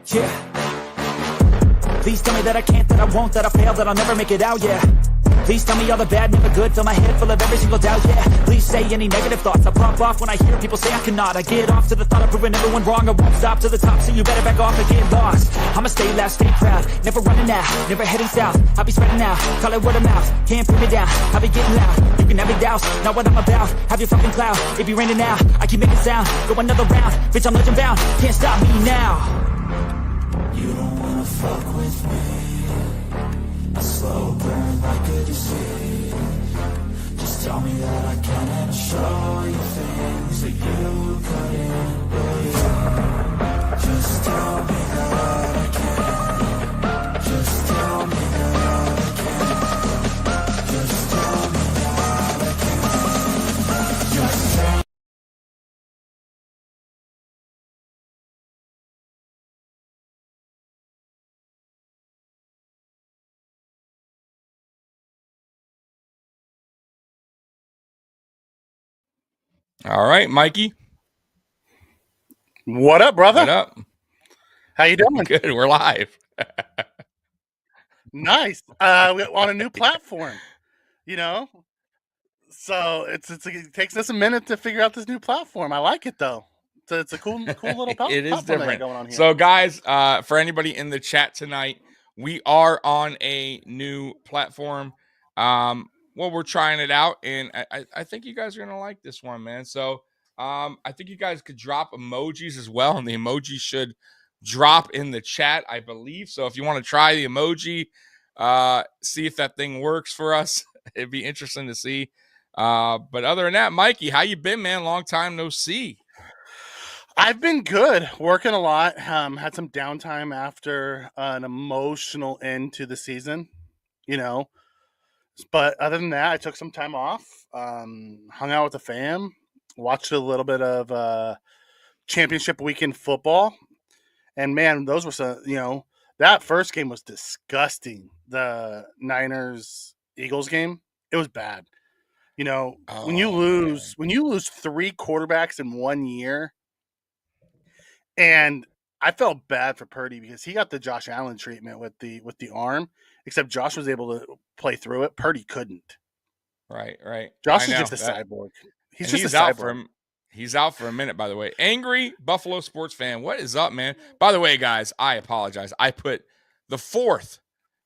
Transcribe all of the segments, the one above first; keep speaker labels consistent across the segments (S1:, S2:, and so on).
S1: Yeah. Please tell me that I can't, that I won't, that I fail, that I'll never make it out, yeah. Please tell me all the bad, never good, fill my head full of every single doubt, yeah. Please say any negative thoughts, I pop off when I hear people say I cannot. I get off to the thought of proving everyone wrong, I won't stop to the top, so you better back off and get lost. I'ma stay loud, stay proud, never running out, never heading south. I'll be spreading out, call it word of mouth, can't put me down, I'll be getting loud. You can have me douse, not what I'm about, have your fucking cloud. It be raining now, I keep making sound, go another round, bitch I'm legend bound, can't stop me now. You don't wanna fuck with me, a slow burn like a disease. Just tell me that I can and I'll show you things that you couldn't believe. Just tell me that I can. Just tell me that I can. Just tell me that I can. Just tell me.
S2: All right, Mikey.
S3: What up, brother?
S2: What up?
S3: How you doing?
S2: Good. We're live.
S3: Nice. We're on a new platform, So it takes us a minute to figure out this new platform. I like it though. So it's a cool little
S2: It is
S3: platform
S2: different.
S3: going on here.
S2: So, guys, for anybody in the chat tonight, we are on a new platform. Well, we're trying it out, and I think you guys are gonna like this one, man. So, I think you guys could drop emojis as well, and the emoji should drop in the chat, I believe. So, if you want to try the emoji, see if that thing works for us, it'd be interesting to see. But other than that, Mikey, how you been, man? Long time no see.
S3: I've been good, working a lot. Had some downtime after an emotional end to the season, But other than that, I took some time off, hung out with the fam, watched a little bit of championship weekend football, and man, those were some. That first game was disgusting. The Niners Eagles game, it was bad. When you lose 3 quarterbacks in 1 year, and I felt bad for Purdy because he got the Josh Allen treatment with the arm, except Josh was able to play through it. Purdy couldn't.
S2: Right.
S3: Josh is just a cyborg. He's just a cyborg.
S2: He's out for a minute, by the way. Angry Buffalo sports fan. What is up, man? By the way, guys, I apologize. I put the 4th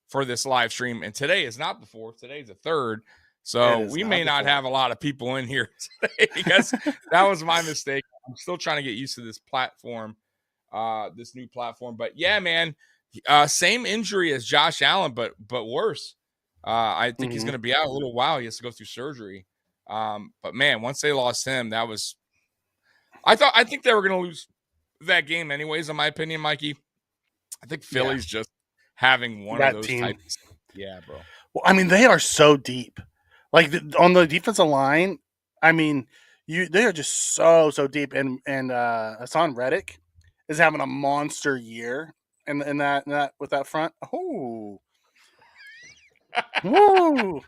S2: for this live stream, and today is not the 4th. Today's the 3rd. So we may not have a lot of people in here today because that was my mistake. I'm still trying to get used to this platform, this new platform. But yeah, man, same injury as Josh Allen, but worse. I think he's going to be out a little while. He has to go through surgery. But man, once they lost him, that was. I think they were going to lose that game anyways. In my opinion, Mikey, I think Philly's just having one of those types. Yeah, bro.
S3: Well, I mean, they are so deep. Like on the defensive line, I mean, they are just so deep. And Hassan Reddick is having a monster year in that with that front. Oh. Woo!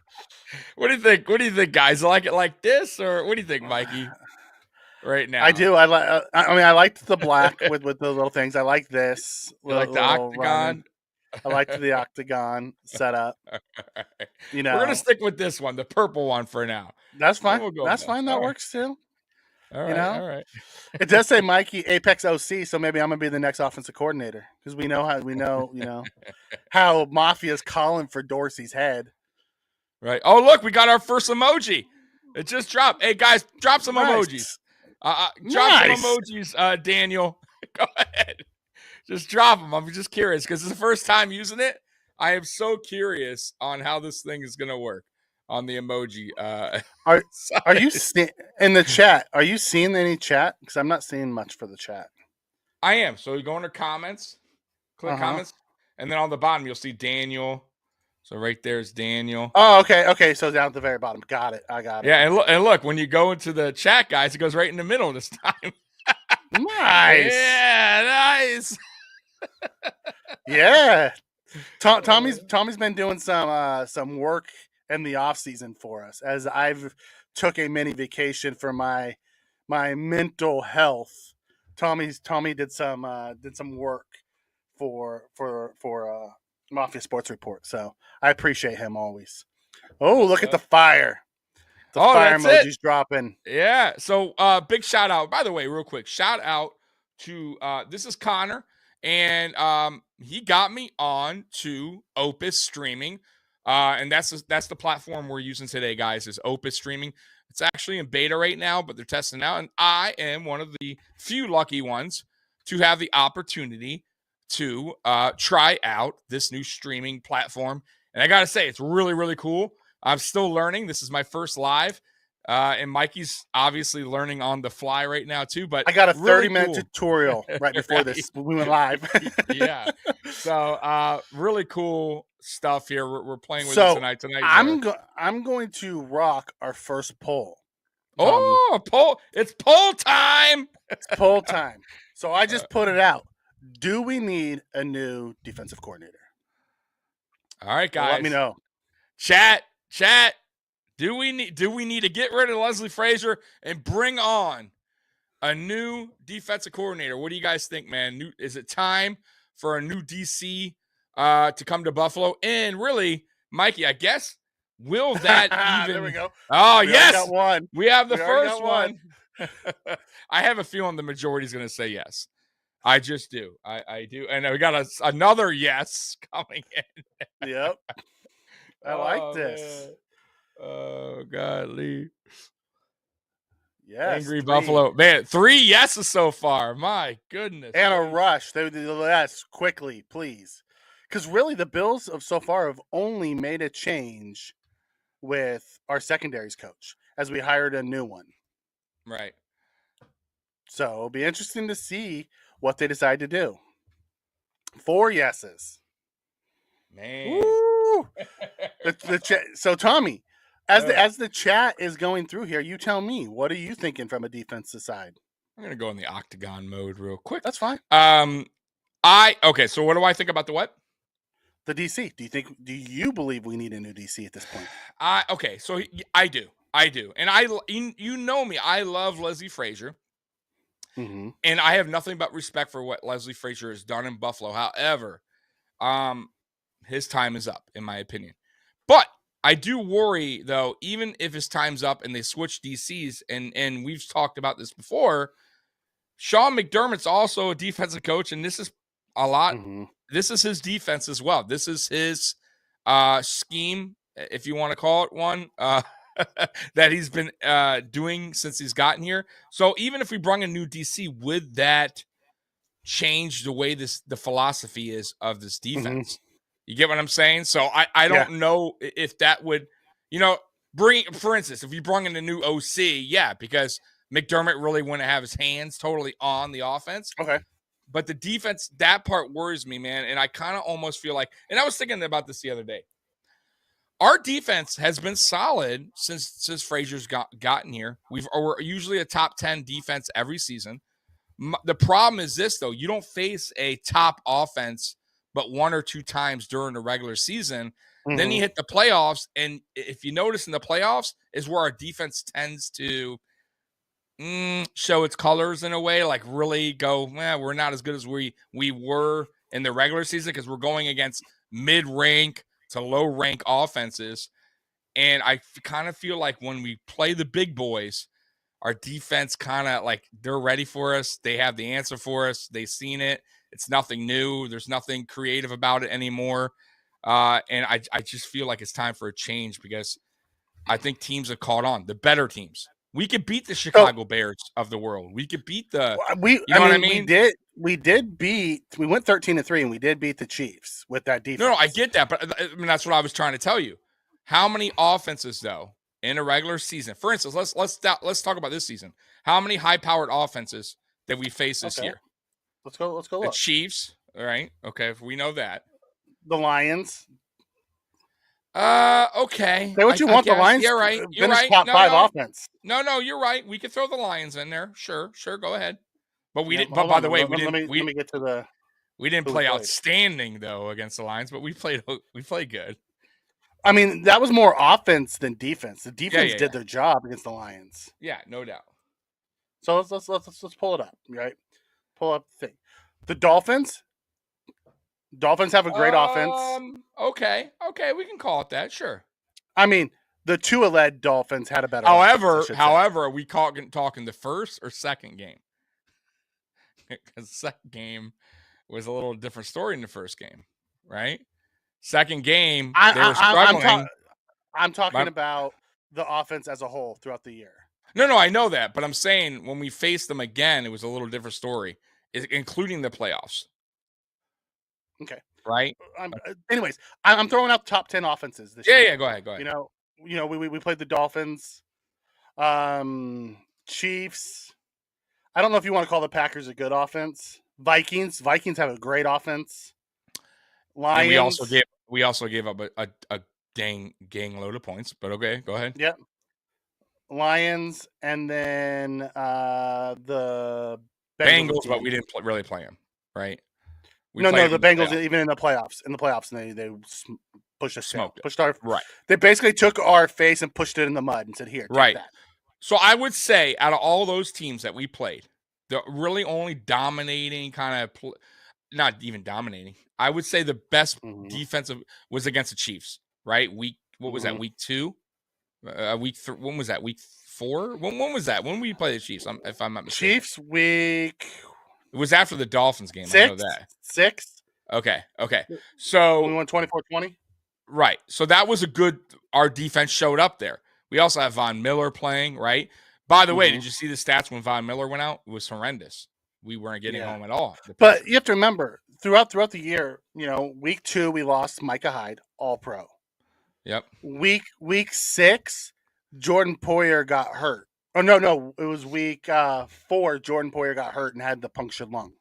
S2: What do you think? What do you think, guys? Like it like this, or what do you think, Mikey? Right now,
S3: I do. I like. I mean, I liked the black with the little things. I like this.
S2: You like the octagon.
S3: I liked the octagon setup.
S2: We're gonna stick with this one, the purple one, for now.
S3: That's fine. That's fine. That works too.
S2: All right. All right.
S3: It does say Mikey Apex OC, so maybe I'm gonna be the next offensive coordinator because we know how Mafia's calling for Dorsey's head.
S2: Right. Oh, look, we got our first emoji. It just dropped. Hey guys, drop some emojis. Drop some emojis, Daniel. Go ahead. Just drop them. I'm just curious because it's the first time using it. I am so curious on how this thing is gonna work on the emoji.
S3: Are you in the chat? Are you seeing any chat? Because I'm not seeing much for the chat.
S2: I am. So you go under comments, click comments, and then on the bottom you'll see Daniel. So right there's Daniel.
S3: Oh, okay. So down at the very bottom. Got it. I got it.
S2: Yeah, and look, when you go into the chat, guys, it goes right in the middle this time.
S3: Nice.
S2: Yeah, nice.
S3: Yeah. Tommy's been doing some work in the off season for us as I've took a mini vacation for my mental health. Tommy did some work for Mafia Sports Report. So I appreciate him always. Oh, look at the fire! The fire
S2: that's it.
S3: emoji's dropping.
S2: Yeah. So big shout out. By the way, real quick, shout out to this is Connor, and he got me on to Opus Streaming. And that's the platform we're using today, guys, is Opus Streaming. It's actually in beta right now, but they're testing out. And I am one of the few lucky ones to have the opportunity to try out this new streaming platform. And I got to say, it's really, really cool. I'm still learning. This is my first live. And Mikey's obviously learning on the fly right now, too. But
S3: I got a
S2: really
S3: 30-minute
S2: cool
S3: tutorial right before this. We went live.
S2: Yeah. So really cool stuff here. We're playing with it tonight.
S3: I'm going to rock our first poll. Tommy.
S2: Oh, poll! It's poll time.
S3: It's poll time. So I just put it out. Do we need a new defensive coordinator?
S2: All right, guys.
S3: Well, let me know.
S2: Chat. Do we need to get rid of Leslie Frazier and bring on a new defensive coordinator? What do you guys think, man? Is it time for a new DC to come to Buffalo? And really, Mikey, I guess, will that even?
S3: There we go.
S2: Oh,
S3: we
S2: yes.
S3: got one.
S2: We have the first one. I have a feeling the majority is going to say yes. I just do. I do. And we got another yes coming in.
S3: Yep. I like this.
S2: Man. Oh, golly.
S3: Yes.
S2: Angry Buffalo. Man, 3 yeses so far. My goodness.
S3: And a rush. They yes, quickly, please. Because really, the Bills of so far have only made a change with our secondaries coach as we hired a new one.
S2: Right.
S3: So it'll be interesting to see what they decide to do. 4 yeses.
S2: Man.
S3: Woo! So, Tommy, as the chat is going through here, you tell me, what are you thinking from a defensive side?
S2: I'm going to go in the octagon mode real quick.
S3: That's fine.
S2: Okay, so what do I think about the what?
S3: The DC. Do you believe we need a new DC at this point?
S2: Okay, so I do. And you know me, I love Leslie Frazier.
S3: Mm-hmm.
S2: And I have nothing but respect for what Leslie Frazier has done in Buffalo. However, his time is up, in my opinion. But I do worry, though, even if his time's up and they switch DCs, and we've talked about this before, Sean McDermott's also a defensive coach, and this is a lot. Mm-hmm. This is his defense as well. This is his scheme, if you want to call it one, that he's been doing since he's gotten here. So even if we bring a new DC, would that change the way the philosophy is of this defense? Mm-hmm. You get what I'm saying? So I don't know if that would, for instance, if you bring in a new OC, because McDermott really wouldn't have his hands totally on the offense.
S3: Okay.
S2: But the defense, that part worries me, man. And I kind of almost feel like, and I was thinking about this the other day. Our defense has been solid since Frazier's gotten here. We're usually a top 10 defense every season. The problem is this, though. You don't face a top offense but 1 or 2 times during the regular season. Mm-hmm. Then you hit the playoffs, and if you notice in the playoffs is where our defense tends to show its colors in a way, like really go, we're not as good as we were in the regular season because we're going against mid-rank to low-rank offenses. And I kind of feel like when we play the big boys, our defense kind of like they're ready for us. They have the answer for us. They've seen it. It's nothing new. There's nothing creative about it anymore. And I just feel like it's time for a change because I think teams have caught on. The better teams. We could beat the Chicago Bears of the world. We could beat the.
S3: We did beat. We went 13-3, and we did beat the Chiefs with that defense.
S2: No, I get that, but I mean that's what I was trying to tell you. How many offenses though in a regular season? For instance, let's talk about this season. How many high-powered offenses that we face this year?
S3: Let's go.
S2: The
S3: look.
S2: Chiefs, all right? Okay, we know that.
S3: The Lions.
S2: Okay.
S3: Say what you want. The Lions.
S2: You're right. You're right.
S3: Top 5 offense.
S2: No, you're right. We could throw the Lions in there. Sure. Go ahead. But we didn't.
S3: But
S2: by the way,
S3: let me get to the.
S2: We didn't play outstanding though against the Lions, but we played good.
S3: I mean, that was more offense than defense. The defense did their job against the Lions.
S2: Yeah, no doubt.
S3: So let's pull it up, right? Pull up the thing. The Dolphins, Dolphins have a great offense.
S2: Okay, we can call it that. Sure.
S3: I mean, the Tua-led Dolphins had a better offense, I should say.
S2: However, are we talking the first or second game? Because the second game was a little different story in the first game, right? Second game, they were struggling.
S3: I'm talking about the offense as a whole throughout the year.
S2: No, I know that, but I'm saying when we faced them again, it was a little different story, including the playoffs.
S3: Okay.
S2: Right.
S3: Anyways, I'm throwing out top 10 offenses this year.
S2: Yeah. Go ahead.
S3: We played the Dolphins, Chiefs. I don't know if you want to call the Packers a good offense. Vikings have a great offense. Lions.
S2: And we also gave up a gang load of points. But okay, go ahead.
S3: Yep. Lions, and then the
S2: Bengals, but we didn't really play them, right?
S3: The Bengals even in the playoffs. And they pushed us down.
S2: Right.
S3: They basically took our face and pushed it in the mud and said, "Here, take that."
S2: So I would say out of all those teams that we played, the really only dominating not even dominating. I would say the best defensive was against the Chiefs, right? What was that? Week 2? When was that? Week 4? When was that? When we play the Chiefs? If I'm not mistaken.
S3: Chiefs week.
S2: It was after the Dolphins game.
S3: 6?
S2: I know that.
S3: 6.
S2: Okay. So
S3: we won 24-20.
S2: Right. So that was our defense showed up there. We also have Von Miller playing, right? By the way, did you see the stats when Von Miller went out? It was horrendous. We weren't getting home at all.
S3: But you have to remember, throughout the year, week 2 we lost Micah Hyde, all pro.
S2: Yep.
S3: Week 6, Jordan Poyer got hurt. Oh no, it was week 4. Jordan Poyer got hurt and had the punctured lung.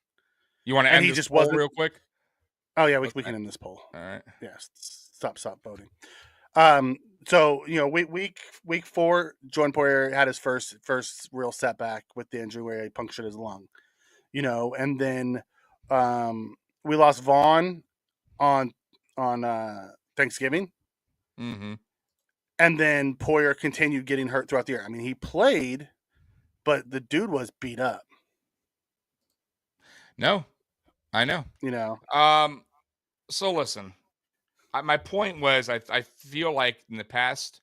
S2: You want to end this poll real quick?
S3: Oh yeah, we can end this poll.
S2: All right.
S3: Yes, stop voting. So week 4, Jordan Poyer had his first real setback with the injury where he punctured his lung. And then we lost Vaughn on Thanksgiving.
S2: Mm-hmm.
S3: And then Poyer continued getting hurt throughout the year. I mean, he played, but the dude was beat up.
S2: No, I know. So listen, my point was I feel like in the past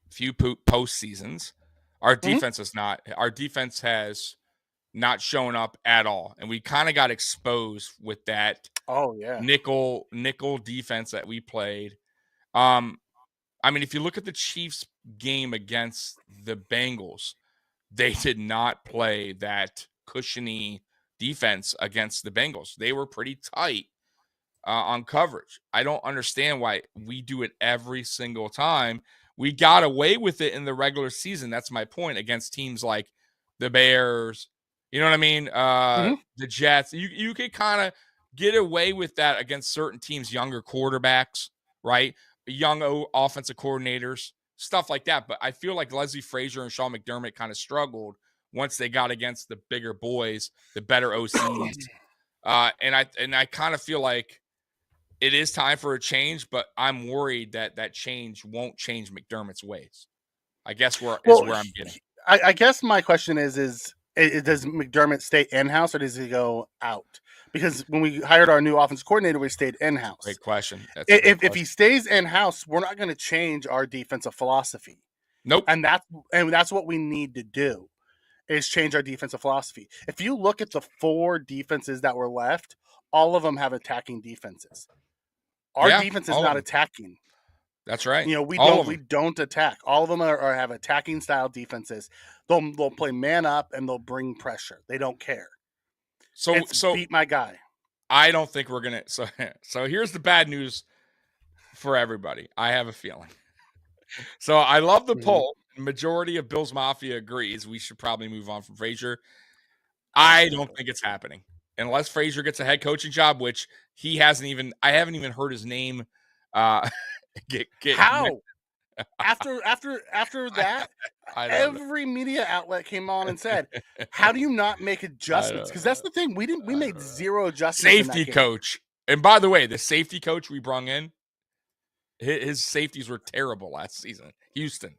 S2: few post seasons, our defense has not shown up at all, and we kind of got exposed with that.
S3: Oh yeah,
S2: nickel defense that we played. I mean, if you look at the Chiefs game against the Bengals, they did not play that cushiony defense against the Bengals. They were pretty tight on coverage. I don't understand why we do it every single time. We got away with it in the regular season. That's my point, against teams like the Bears. You know what I mean? The Jets. You could kind of get away with that against certain teams, younger quarterbacks, right? Young offensive coordinators, stuff like that. But I feel like Leslie Frazier and Sean McDermott kind of struggled once they got against the bigger boys, the better OCs. And I kind of feel like it is time for a change, but I'm worried that change won't change McDermott's ways. I guess where I'm getting.
S3: I guess my question is does McDermott stay in-house or does he go out? Because when we hired our new offensive coordinator, we stayed in-house.
S2: Great question.
S3: If he stays in-house, we're not going to change our defensive philosophy.
S2: Nope.
S3: And that's what we need to do, is change our defensive philosophy. If you look at the 4 defenses that were left, all of them have attacking defenses. Our defense is not attacking.
S2: That's right.
S3: We don't attack. All of them have attacking style defenses. They'll play man up and they'll bring pressure. They don't care. So beat my guy.
S2: I don't think we're gonna. So here's the bad news for everybody. I have a feeling. So I love the poll. Majority of Bills Mafia agrees we should probably move on from Frazier. I don't think it's happening unless Frazier gets a head coaching job, which he hasn't even. I haven't even heard his name.
S3: How? After that, every media outlet came on and said, "How do you not make adjustments?" Because that's the thing. We made zero adjustments.
S2: Safety coach, and by the way, the safety coach we brung in, his safeties were terrible last season. Houston,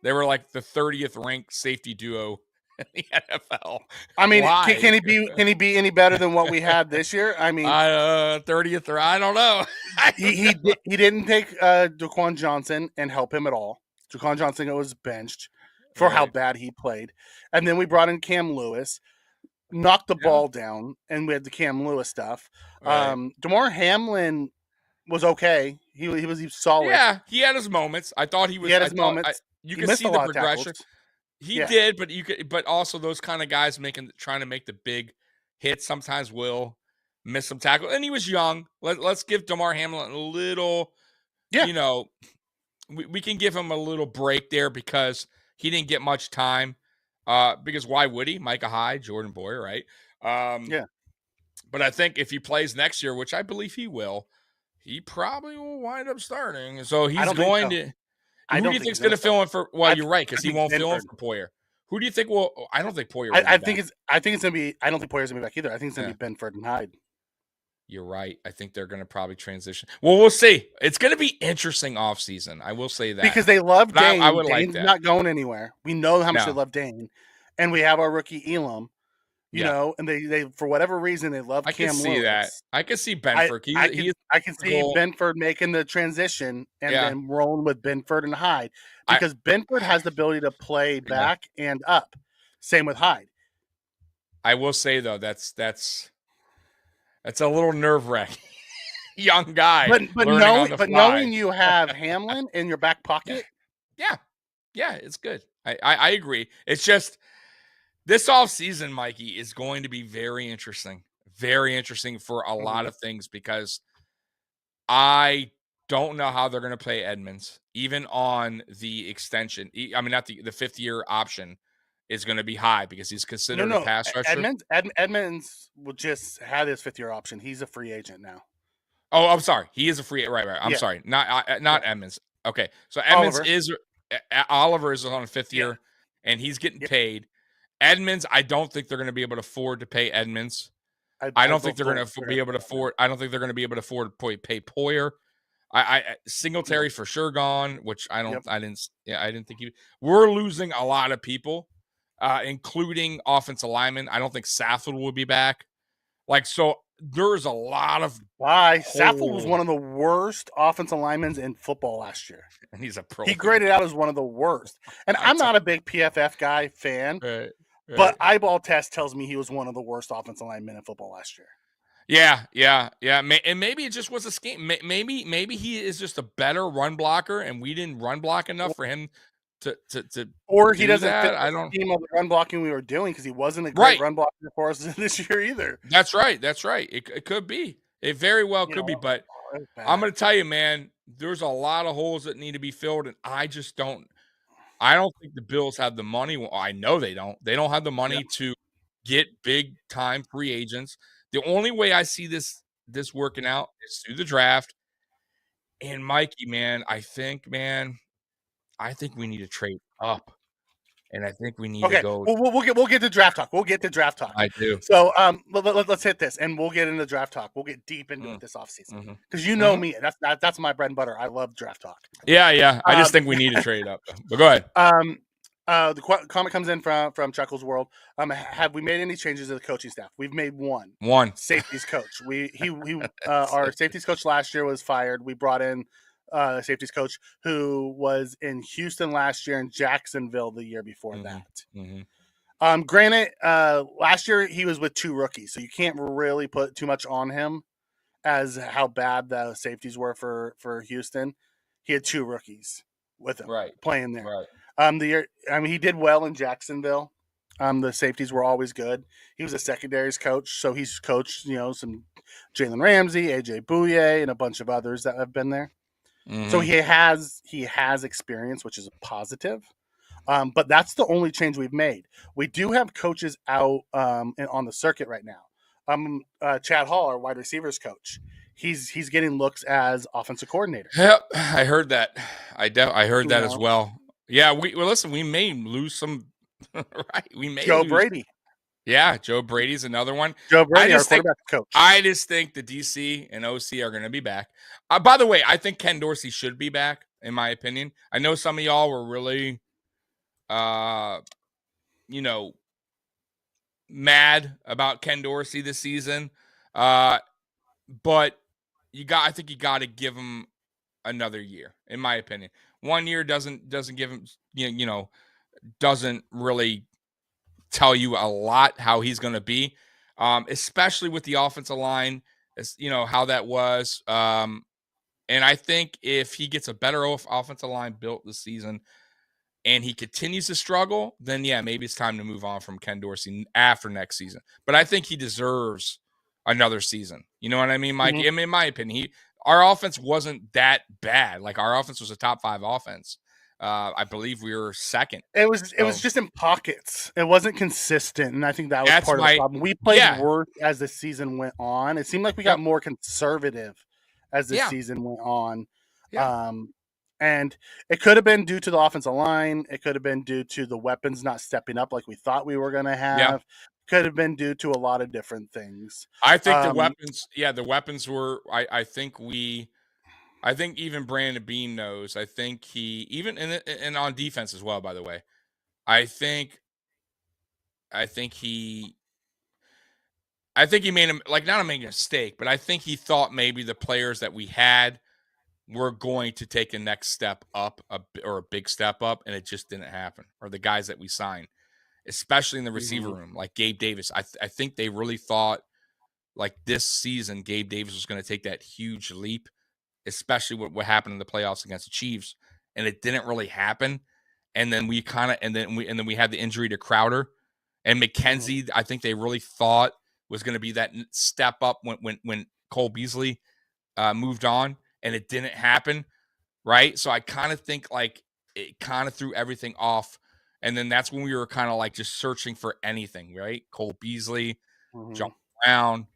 S2: they were like the 30th ranked safety duo in the NFL.
S3: I mean,
S2: Why?
S3: can he be any better than what we had this year? I mean,
S2: 30th or I don't know.
S3: he didn't take Daquan Johnson and help him at all. Daquan Johnson was benched for how
S2: Right.
S3: bad he played, and then we brought in Cam Lewis, knocked the
S2: Yeah.
S3: ball down, and we had the Cam Lewis stuff.
S2: Right.
S3: DeMar Hamlin was okay. He was solid.
S2: Yeah, he had his moments. I thought he was.
S3: He had
S2: I
S3: his
S2: thought
S3: moments.
S2: you
S3: He
S2: could
S3: missed
S2: see
S3: a
S2: the
S3: lot of
S2: progression.
S3: tackles.
S2: He
S3: Yeah.
S2: did, but also those kind of guys trying to make the big hits sometimes will miss some tackle. And he was young. Let's give DeMar Hamlin a little.
S3: Yeah.
S2: You know, we can give him a little break there because he didn't get much time. Because why would he? Micah Hyde, Jordan Boyer, right?
S3: Yeah.
S2: But I think if he plays next year, which I believe he will, he probably will wind up starting. So he's going to. Who do you think's going to fill in for? Well, you're right, because he won't fill in for Poyer. Who do you think will? I don't think Poyer.
S3: I think it's going to be. I don't think Poyer's going to be back either. I think it's going to be Benford and Hyde.
S2: You're right. I think they're going to probably transition. Well, we'll see. It's going to be interesting offseason. I will say that
S3: because they love Dane.
S2: I would
S3: Dane's
S2: like that.
S3: Not going anywhere. We know how much they love Dane, and we have our rookie Elam. You know, and they for whatever reason they love.
S2: I
S3: Cam
S2: can see
S3: Lewis.
S2: that. I can see Benford.
S3: I can see Benford making the transition and then rolling with Benford and Hyde because Benford has the ability to play back and up. Same with Hyde.
S2: I will say though, that's a little nerve-wracking. Young guy,
S3: but knowing you have Hamlin in your back pocket,
S2: yeah, it's good. I agree. It's just. This offseason, Mikey, is going to be very interesting for a lot of things because I don't know how they're going to play Edmonds, even on the extension. I mean, not the 5th-year option is going to be high because he's considered a pass rusher.
S3: Edmonds will just have his 5th-year option. He's a free agent now.
S2: Oh, I'm sorry. He is a free right. I'm sorry. Not Edmonds. Okay, so Edmonds Oliver is on a 5th year, and he's getting paid. Edmonds, I don't think they're going to be able to afford to pay Edmonds. I don't think they're going to be able to afford. I don't think they're going to be able to afford to pay Poyer. Singletary for sure gone, which I don't. I didn't think he. We're losing a lot of people, including offensive linemen. I don't think Saffold will be back. So, there's a lot of.
S3: Why Saffold was one of the worst offensive linemen in football last year,
S2: and he's a pro.
S3: He graded out as one of the worst. And I'm not a big PFF guy fan.
S2: Right.
S3: But eyeball test tells me he was one of the worst offensive linemen in football last year.
S2: Yeah. And maybe it just was a scheme. Maybe he is just a better run blocker, and we didn't run block enough for him to.
S3: Or he doesn't
S2: that.
S3: fit
S2: I
S3: the
S2: don't
S3: scheme of the run blocking we were doing because he wasn't a great run blocker for us this year either.
S2: That's right. It could be. It very well could be. But I'm going to tell you, man, there's a lot of holes that need to be filled, and I just don't. I don't think the Bills have the money. Well, I know they don't. They don't have the money to get big time free agents. The only way I see this working out is through the draft. And Mikey, man, I think we need to trade up. And I think we need to go.
S3: We'll get to draft talk.
S2: I do.
S3: So let's hit this, and we'll get into draft talk. We'll get deep into it this offseason because you know me. That's my bread and butter. I love draft talk.
S2: Yeah. I just think we need to trade up. But go ahead.
S3: The comment comes in from Chuckles World. Have we made any changes to the coaching staff? We've made one. Safeties coach. Our safeties coach last year was fired. We brought in safeties coach who was in Houston last year and Jacksonville the year before that. Granted, last year he was with 2 rookies, so you can't really put too much on him as how bad the safeties were for Houston. He had 2 rookies with him playing there.
S2: Right.
S3: He did well in Jacksonville. The safeties were always good. He was a secondaries coach, so he's coached, some Jalen Ramsey, AJ Bouye, and a bunch of others that have been there. So he has experience, which is a positive. But that's the only change we've made. We do have coaches out on the circuit right now. Chad Hall, our wide receivers coach, he's getting looks as offensive coordinator.
S2: Yep, I heard that. I heard that as well. Yeah, listen. We may lose some. Right, we may.
S3: Joe Brady.
S2: Yeah, Joe Brady's another one.
S3: Joe Brady, our quarterback coach.
S2: I just think the DC and OC are going to be back. By the way, I think Ken Dorsey should be back, in my opinion. I know some of y'all were really, mad about Ken Dorsey this season, but I think you got to give him another year, in my opinion. 1 year doesn't give him, doesn't really tell you a lot how he's going to be, especially with the offensive line, how that was. And I think if he gets a better offensive line built this season and he continues to struggle, then yeah, maybe it's time to move on from Ken Dorsey after next season. But I think he deserves another season. You know what I mean, Mike?
S3: Mm-hmm.
S2: I mean, in my opinion, our offense wasn't that bad. Like, our offense was a top 5 offense. I believe we were second.
S3: It was just in pockets. It wasn't consistent, and I think that was
S2: That's
S3: part of the problem. We played worse as the season went on. It seemed like we got more conservative as the season went on.
S2: Yeah.
S3: And it could have been due to the offensive line. It could have been due to the weapons not stepping up like we thought we were going to have.
S2: Yeah.
S3: Could have been due to a lot of different things.
S2: I think the weapons were, I think even Brandon Beane knows. I think he, even and on defense as well, by the way, I think he made him, like, not making a mistake, but I think he thought maybe the players that we had were going to take a next step up, or a big step up, and it just didn't happen. Or the guys that we signed, especially in the receiver room, like Gabe Davis. I think they really thought, like, this season Gabe Davis was going to take that huge leap, especially what happened in the playoffs against the Chiefs, and it didn't really happen. And then we had the injury to Crowder and McKenzie. I think they really thought was going to be that step up when Cole Beasley moved on, and it didn't happen, right? So I kind of think, like, it kind of threw everything off, and then that's when we were kind of like just searching for anything, right? Cole Beasley, John Brown,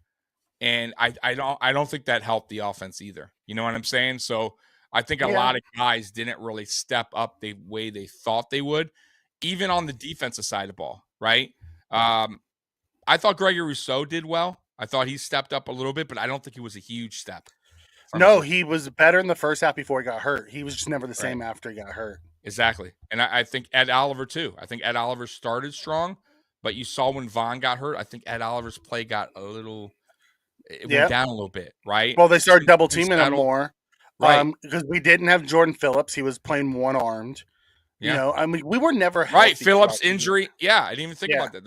S2: and I don't think that helped the offense either. You know what I'm saying? So I think a lot of guys didn't really step up the way they thought they would, even on the defensive side of the ball, right? I thought Gregory Rousseau did well. I thought he stepped up a little bit, but I don't think it was a huge step.
S3: No, he was better in the first half before he got hurt. He was just never the same after he got hurt.
S2: Exactly. And I think Ed Oliver too. I think Ed Oliver started strong, but you saw when Vaughn got hurt, I think Ed Oliver's play got a little, went down a little bit, right?
S3: Well, they started double teaming him more.
S2: Right.
S3: Because we didn't have Jordan Phillips. He was playing one-armed. You know, I mean, we were never healthy.
S2: Right. Phillips' injury. Yeah, I didn't even think about that.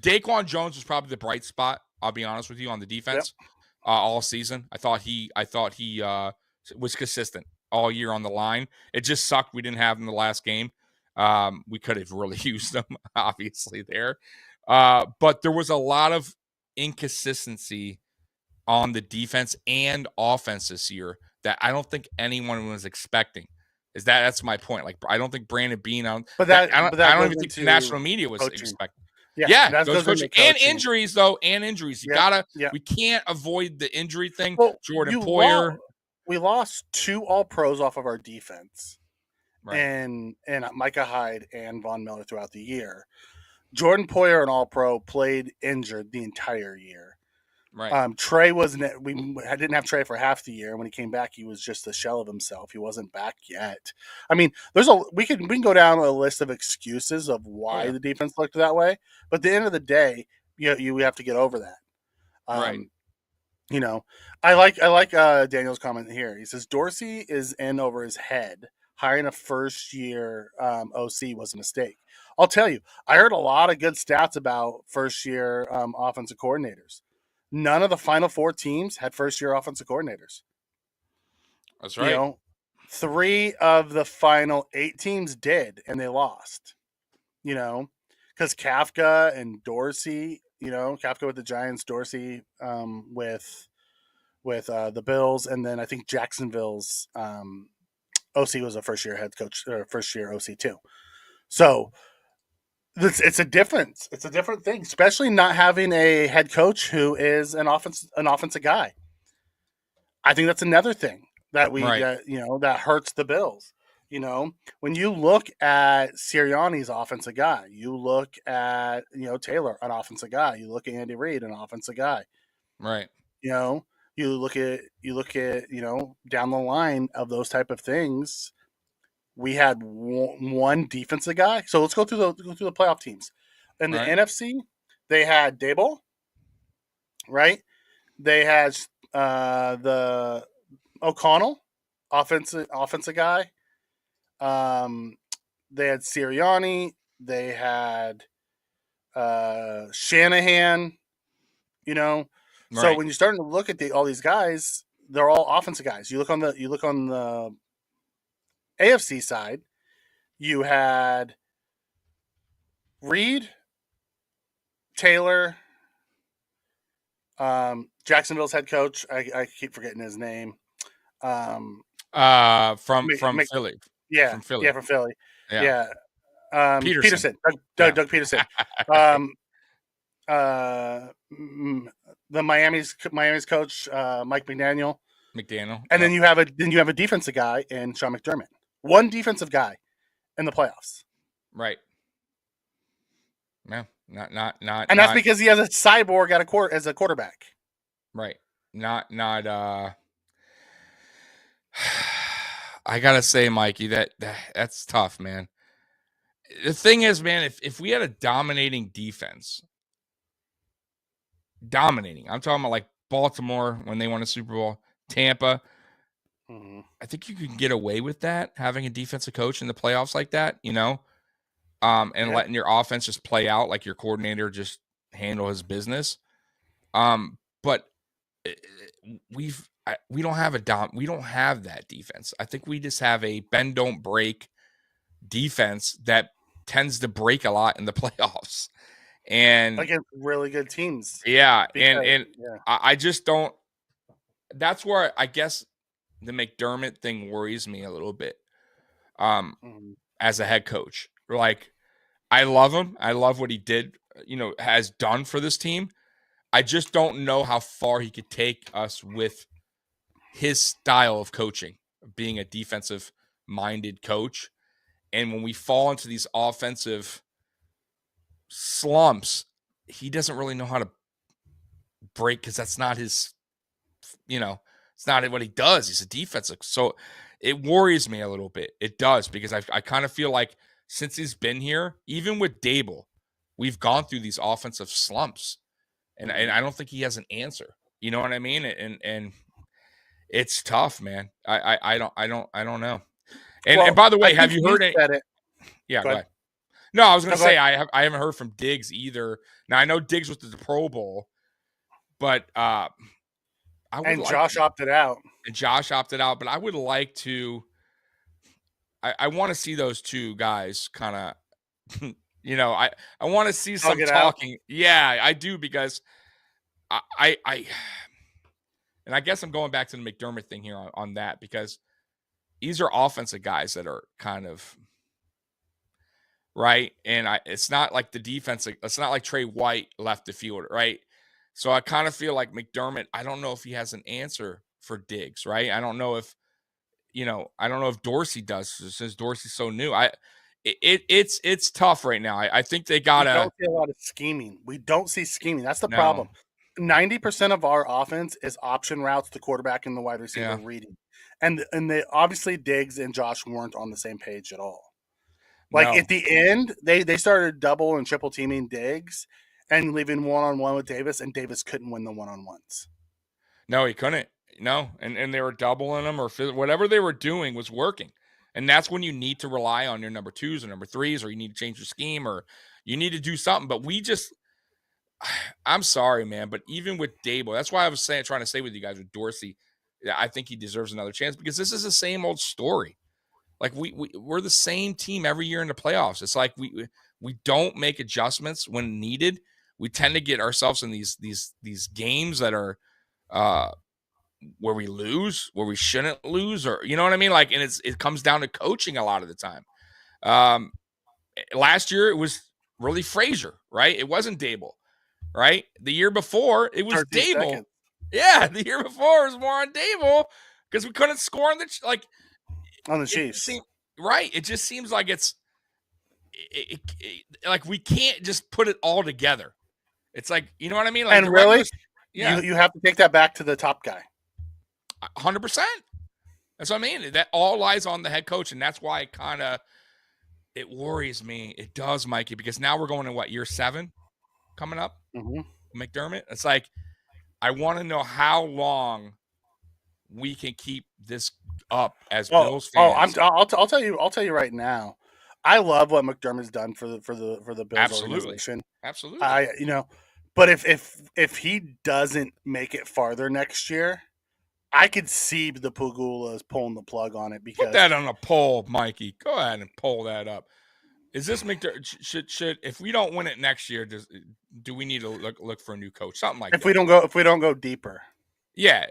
S2: Daquan Jones was probably the bright spot, I'll be honest with you, on the defense all season. I thought he was consistent all year on the line. It just sucked we didn't have him in the last game. We could have really used him, obviously, there. But there was a lot of inconsistency on the defense and offense this year that I don't think anyone was expecting. That's my point. Like, I don't think Brandon Beane I don't even think the national media was expecting. Yeah, those coaching. And injuries, though, we can't avoid the injury thing.
S3: Well,
S2: Jordan Poyer.
S3: We lost 2 All-Pros off of our defense, and Micah Hyde and Von Miller throughout the year. Jordan Poyer, an All-Pro, played injured the entire year.
S2: Right.
S3: Trey wasn't. We didn't have Trey for half the year. When he came back, he was just a shell of himself. He wasn't back yet. I mean, we can go down a list of excuses of why the defense looked that way. But at the end of the day, you have to get over that.
S2: Right.
S3: You know, I like Daniel's comment here. He says Dorsey is in over his head. Hiring a first-year OC was a mistake. I'll tell you, I heard a lot of good stats about first-year offensive coordinators. None of the Final Four teams had first-year offensive coordinators.
S2: That's right.
S3: 3 of the final 8 teams did, and they lost. Because Kafka and Dorsey, Kafka with the Giants, Dorsey with the Bills, and then I think Jacksonville's OC was a first-year head coach or first-year OC too. So it's a difference. It's a different thing, especially not having a head coach who is an offensive guy. I think that's another thing that that hurts the Bills. When you look at Sirianni's offensive guy, you look at Taylor, an offensive guy, you look at Andy Reid, an offensive guy.
S2: Right.
S3: You look at down the line of those type of things. We had one defensive guy. So let's go through the playoff teams. In the NFC, they had Dable, right? They had the O'Connell, offensive guy. They had Sirianni. They had Shanahan. You know, so
S2: Right.
S3: when you're starting to look at all these guys, they're all offensive guys. You look on the AFC side. You had Reed, Taylor, Jacksonville's head coach. I keep forgetting his name.
S2: From Philly.
S3: Yeah,
S2: From Philly.
S3: yeah, from Philly.
S2: Yeah.
S3: Yeah.
S2: Peterson.
S3: Doug Peterson. The Miami's coach, Mike McDaniel. And then you have a defensive guy in Sean McDermott. One defensive guy in the playoffs.
S2: Right. No, not.
S3: And that's because he has a cyborg as a quarterback.
S2: Right. Not. I gotta say, Mikey, that's tough, man. The thing is, man, if we had a dominating defense, I'm talking about like Baltimore when they won a Super Bowl, Tampa.
S3: Mm-hmm.
S2: I think you can get away with that, having a defensive coach in the playoffs like that, letting your offense just play out, like your coordinator just handle his business. But we don't have we don't have that defense. I think we just have a bend don't break defense that tends to break a lot in the playoffs, and
S3: against really good teams.
S2: Yeah, I just don't. That's where I guess the McDermott thing worries me a little bit. As a head coach, like I love him. I love what he did, has done for this team. I just don't know how far he could take us with his style of coaching, being a defensive-minded coach. And when we fall into these offensive slumps, he doesn't really know how to break because that's not his, it's not what he does. He's a defensive. So it worries me a little bit. It does, because I kind of feel like since he's been here, even with Dable, we've gone through these offensive slumps. And I don't think he has an answer. You know what I mean? And it's tough, man. I don't know. And by the way, have you heard it? Yeah, go ahead. No, I was going to say I haven't heard from Diggs either. Now I know Diggs was to the Pro Bowl, but
S3: Josh opted out.
S2: And Josh opted out, but I would like to. I want to see those two guys kind of. I want to see some talking. Yeah, I do, because I and I guess I'm going back to the McDermott thing here on that, because these are offensive guys that are kind of right, and it's not like the defense. It's not like Trey White left the field, right? So I kind of feel like McDermott. I don't know if he has an answer for Diggs, right? I don't know if Dorsey does, since Dorsey's so new. It's tough right now. I think they gotta.
S3: We don't see a lot of scheming. We don't see scheming. That's the problem. 90% of our offense is option routes to quarterback and the wide receiver reading, and they obviously Diggs and Josh weren't on the same page at all. At the end, they started double and triple teaming Diggs and leaving one-on-one with Davis, and Davis couldn't win the one-on-ones.
S2: No, he couldn't. No, and they were doubling them, or whatever they were doing was working. And that's when you need to rely on your number twos or number threes, or you need to change your scheme, or you need to do something. But I'm sorry, man, but even with Dable, that's why I was trying to say with you guys with Dorsey, I think he deserves another chance, because this is the same old story. Like we're the same team every year in the playoffs. It's like we don't make adjustments when needed. We tend to get ourselves in these games that are where we lose, where we shouldn't lose, or you know what I mean? Like, and it comes down to coaching a lot of the time. Last year it was really Frazier, right? It wasn't Dable, right? The year before it was Dable. Seconds. Yeah, the year before it was more on Dable because we couldn't score on the Chiefs. Right. It just seems like it's like we can't just put it all together. It's like, you know what I mean? Like,
S3: and really, you have to take that back to the top guy.
S2: 100%. That's what I mean. That all lies on the head coach, and that's why it worries me. It does, Mikey, because now we're going to year 7? coming up.
S3: Mhm.
S2: McDermott. It's like, I want to know how long we can keep this up as Bills fans.
S3: I'll tell you right now. I love what McDermott's done for the Bills
S2: Absolutely.
S3: organization.
S2: Absolutely.
S3: But if he doesn't make it farther next year, I could see the Pagulas pulling the plug on it
S2: Put
S3: because
S2: that on a poll, Mikey. Go ahead and pull that up. Is this McDermott? Should if we don't win it next year, do we need to look for a new coach? Something like
S3: if
S2: that.
S3: we don't go deeper.
S2: Yeah,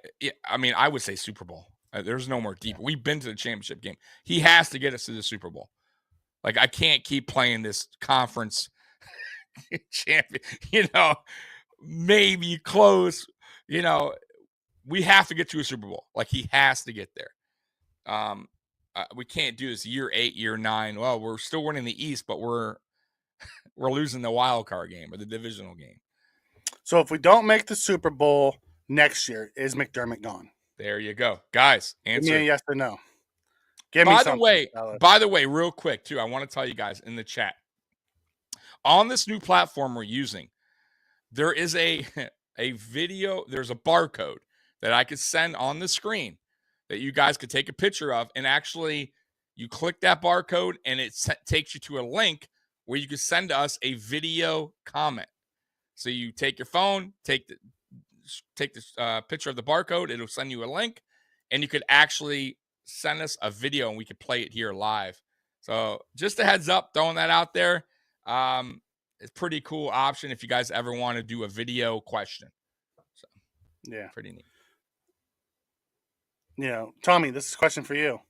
S2: I mean, I would say Super Bowl. There's no more deeper. We've been to the championship game. He has to get us to the Super Bowl. Like, I can't keep playing this conference champion. Maybe close. We have to get to a Super Bowl. Like, he has to get there. We can't do this year 8, year 9. Well, we're still winning the East, but we're losing the wild card game or the divisional game.
S3: So if we don't make the Super Bowl next year, is McDermott gone?
S2: There you go, guys. Answer.
S3: Give me a yes or no.
S2: By the way, real quick too, I want to tell you guys in the chat, on this new platform we're using, there is a video. There's a barcode that I could send on the screen that you guys could take a picture of, and actually you click that barcode and it takes you to a link where you can send us a video comment. So you take your phone, take the picture of the barcode, it'll send you a link, and you could actually send us a video and we could play it here live. So just a heads up, throwing that out there. It's a pretty cool option if you guys ever want to do a video question. So
S3: yeah,
S2: pretty neat.
S3: Tommy, this is a question for you.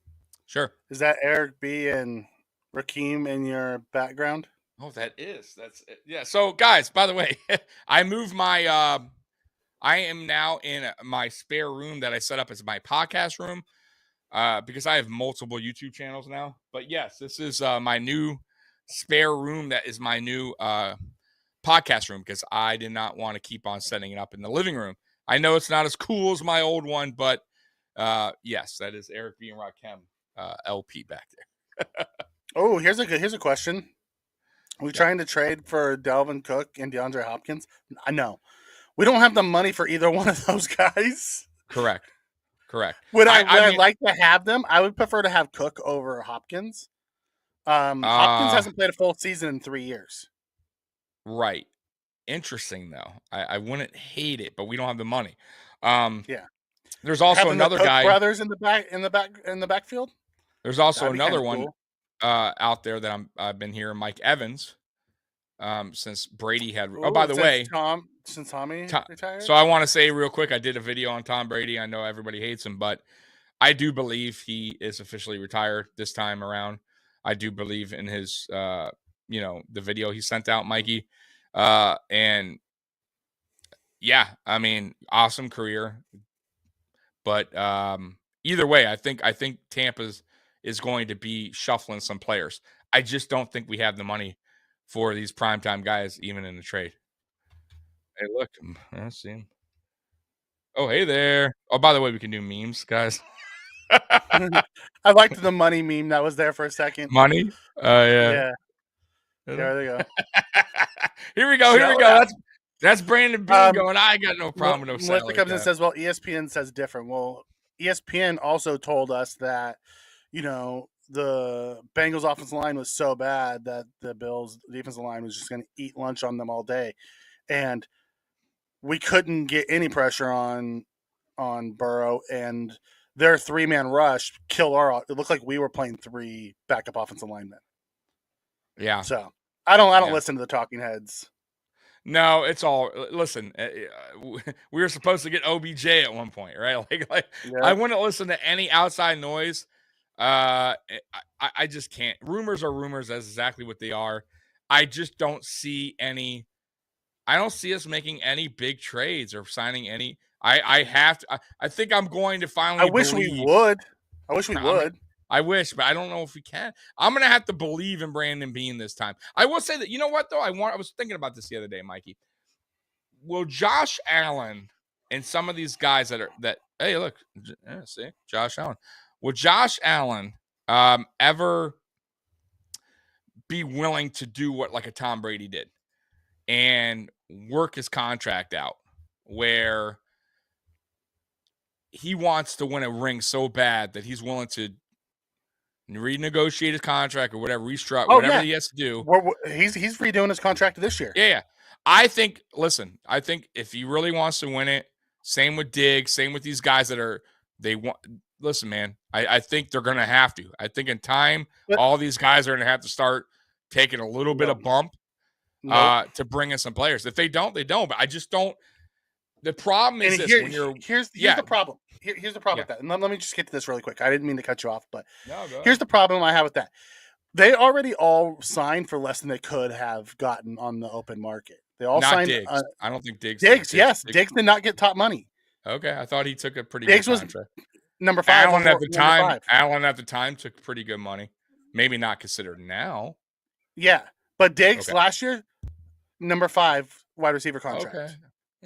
S2: Sure.
S3: Is that Eric B and Rakeem in your background?
S2: Oh, that's it. Yeah. So guys, by the way, I moved my I am now in my spare room that I set up as my podcast room because I have multiple YouTube channels now. But yes, this is my new spare room that is my new podcast room because I did not want to keep on setting it up in the living room. I know it's not as cool as my old one, but yes, that is Eric B. and Rakim LP back there.
S3: Oh, here's a question. Are we trying to trade for Dalvin Cook and DeAndre Hopkins? I know. We don't have the money for either one of those guys.
S2: Correct.
S3: Would I like to have them? I would prefer to have Cook over Hopkins. Hopkins hasn't played a full season in 3 years.
S2: Right. Interesting though. I wouldn't hate it, but we don't have the money.
S3: Yeah.
S2: There's also
S3: having
S2: another
S3: the Cook
S2: guy.
S3: Brothers in the backfield.
S2: There's also
S3: That'd be
S2: another
S3: kinda
S2: one
S3: cool.
S2: out there that I've been hearing, Mike Evans. Since Brady had. By the way,
S3: since Tommy retired.
S2: So I want to say real quick, I did a video on Tom Brady. I know everybody hates him, but I do believe he is officially retired this time around. I do believe in his, the video he sent out, Mikey, and yeah, I mean, awesome career. But either way, I think Tampa is going to be shuffling some players. I just don't think we have the money for these primetime guys, even in the trade. Hey, look, I see him. Oh, hey there. Oh, by the way, we can do memes, guys.
S3: I liked the money meme that was there for a second.
S2: Money? Yeah.
S3: Yeah. There they go.
S2: Here we go. That's Brandon Bean going, I got no problem with no salary.
S3: Melissa comes in and says, well, ESPN says different. Well, ESPN also told us that, the Bengals offensive line was so bad that the Bills defensive line was just going to eat lunch on them all day. And we couldn't get any pressure on Burrow, and their 3-man rush killed it looked like we were playing 3 backup offensive linemen.
S2: Yeah.
S3: So I don't listen to the talking heads.
S2: No, it's all. Listen, we were supposed to get OBJ at one point, right? Like yeah. I wouldn't listen to any outside noise. I just can't. Rumors are rumors. That's exactly what they are. I just don't see any. I don't see us making any big trades or signing any. I have to. I think I'm going to finally.
S3: I wish we would.
S2: I wish, but I don't know if we can. I'm going to have to believe in Brandon Bean this time. I will say that, you know what, though? I was thinking about this the other day, Mikey. Will Josh Allen and some of these guys hey, look, see, Josh Allen. Will Josh Allen ever be willing to do what like a Tom Brady did and work his contract out where he wants to win a ring so bad that he's willing to renegotiate his contract or whatever, restructure, whatever he has to do.
S3: He's redoing his contract this year.
S2: Yeah. I think if he really wants to win it, same with Diggs, same with these guys listen, man, I think they're going to have to. I think in time, all these guys are going to have to start taking a little bit of bump to bring in some players. If they don't, they don't. But I just don't. The problem is
S3: here's the problem. Here's the problem with that. And let me just get to this really quick. I didn't mean to cut you off, but here's the problem I have with that. They already all signed for less than they could have gotten on the open market. They all signed.
S2: Diggs. I don't think Diggs.
S3: Diggs did not get top money.
S2: Okay, I thought he took a pretty
S3: Diggs
S2: good contract.
S3: Was number 5.
S2: Allen at the time. Allen at the time took pretty good money. Maybe not considered now.
S3: Yeah, but Diggs last year, number 5 wide receiver contract.
S2: Okay.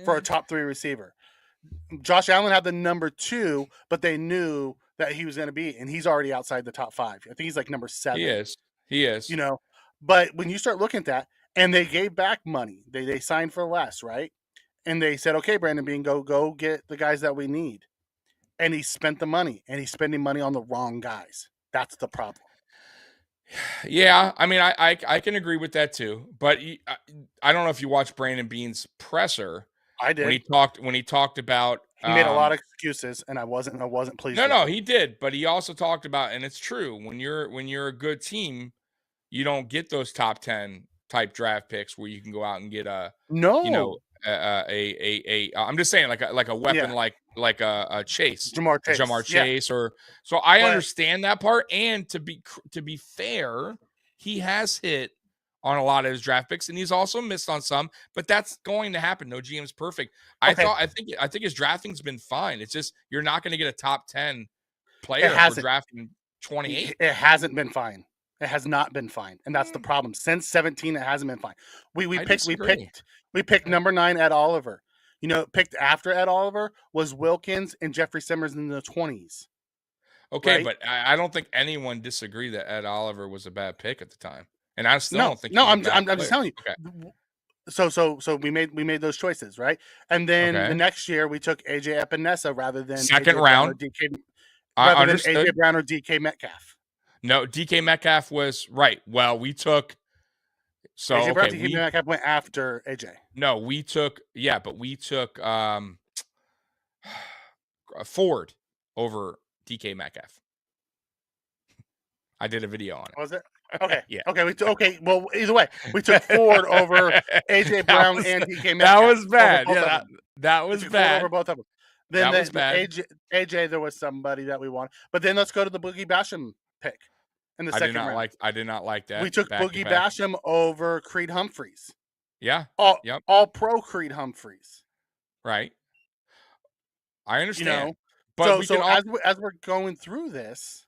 S3: For a top 3 receiver. Josh Allen had the number 2, but they knew that he was going to be, and he's already outside the top 5. I think he's like number 7.
S2: He is.
S3: You know, but when you start looking at that, and they gave back money, they signed for less, right? And they said, okay, Brandon Beane, go get the guys that we need. And he spent the money, and he's spending money on the wrong guys. That's the problem.
S2: Yeah, I mean, I can agree with that too. But I don't know if you watched Brandon Beane's presser.
S3: I did.
S2: When he talked about
S3: he made a lot of excuses, and I wasn't pleased.
S2: No, he did, but he also talked about, and it's true, when you're a good team, you don't get those top 10 type draft picks where you can go out and get I'm just saying like a weapon like a Chase, Jamar Chase, or so I understand that part. And to be fair, he has hit on a lot of his draft picks, and he's also missed on some, but that's going to happen. No GM's perfect. I think his drafting's been fine. It's just you're not going to get a top 10 player for drafting 28.
S3: It hasn't been fine. It has not been fine, and that's the problem. Since 17, it hasn't been fine. We picked number 9 Ed Oliver. You know, picked after Ed Oliver was Wilkins and Jeffrey Simmons in the 20s.
S2: Okay, right? But I don't think anyone disagreed that Ed Oliver was a bad pick at the time. And I still don't think.
S3: No, I'm just telling you. Okay. So we made those choices, right? And then the next year we took AJ Epinesa rather than
S2: second round.
S3: Rather than AJ Brown or DK Metcalf.
S2: No, DK Metcalf was right. Well, we took. So
S3: AJ Brown, DK Metcalf went after AJ.
S2: No, we took Ford over DK Metcalf. I did a video on it.
S3: Was it? Okay.
S2: Yeah.
S3: Okay. Well, either way, we took Ford over AJ Brown and DK Metcalf.
S2: That was bad. Yeah, that was bad.
S3: Over both of them. Then that was bad. AJ, there was somebody that we wanted. But then let's go to the Boogie Basham pick in the second round.
S2: I did not like that.
S3: We took Boogie Basham over Creed Humphreys.
S2: Yeah.
S3: All pro Creed Humphreys.
S2: Right. I understand.
S3: You know, but as we're going through this,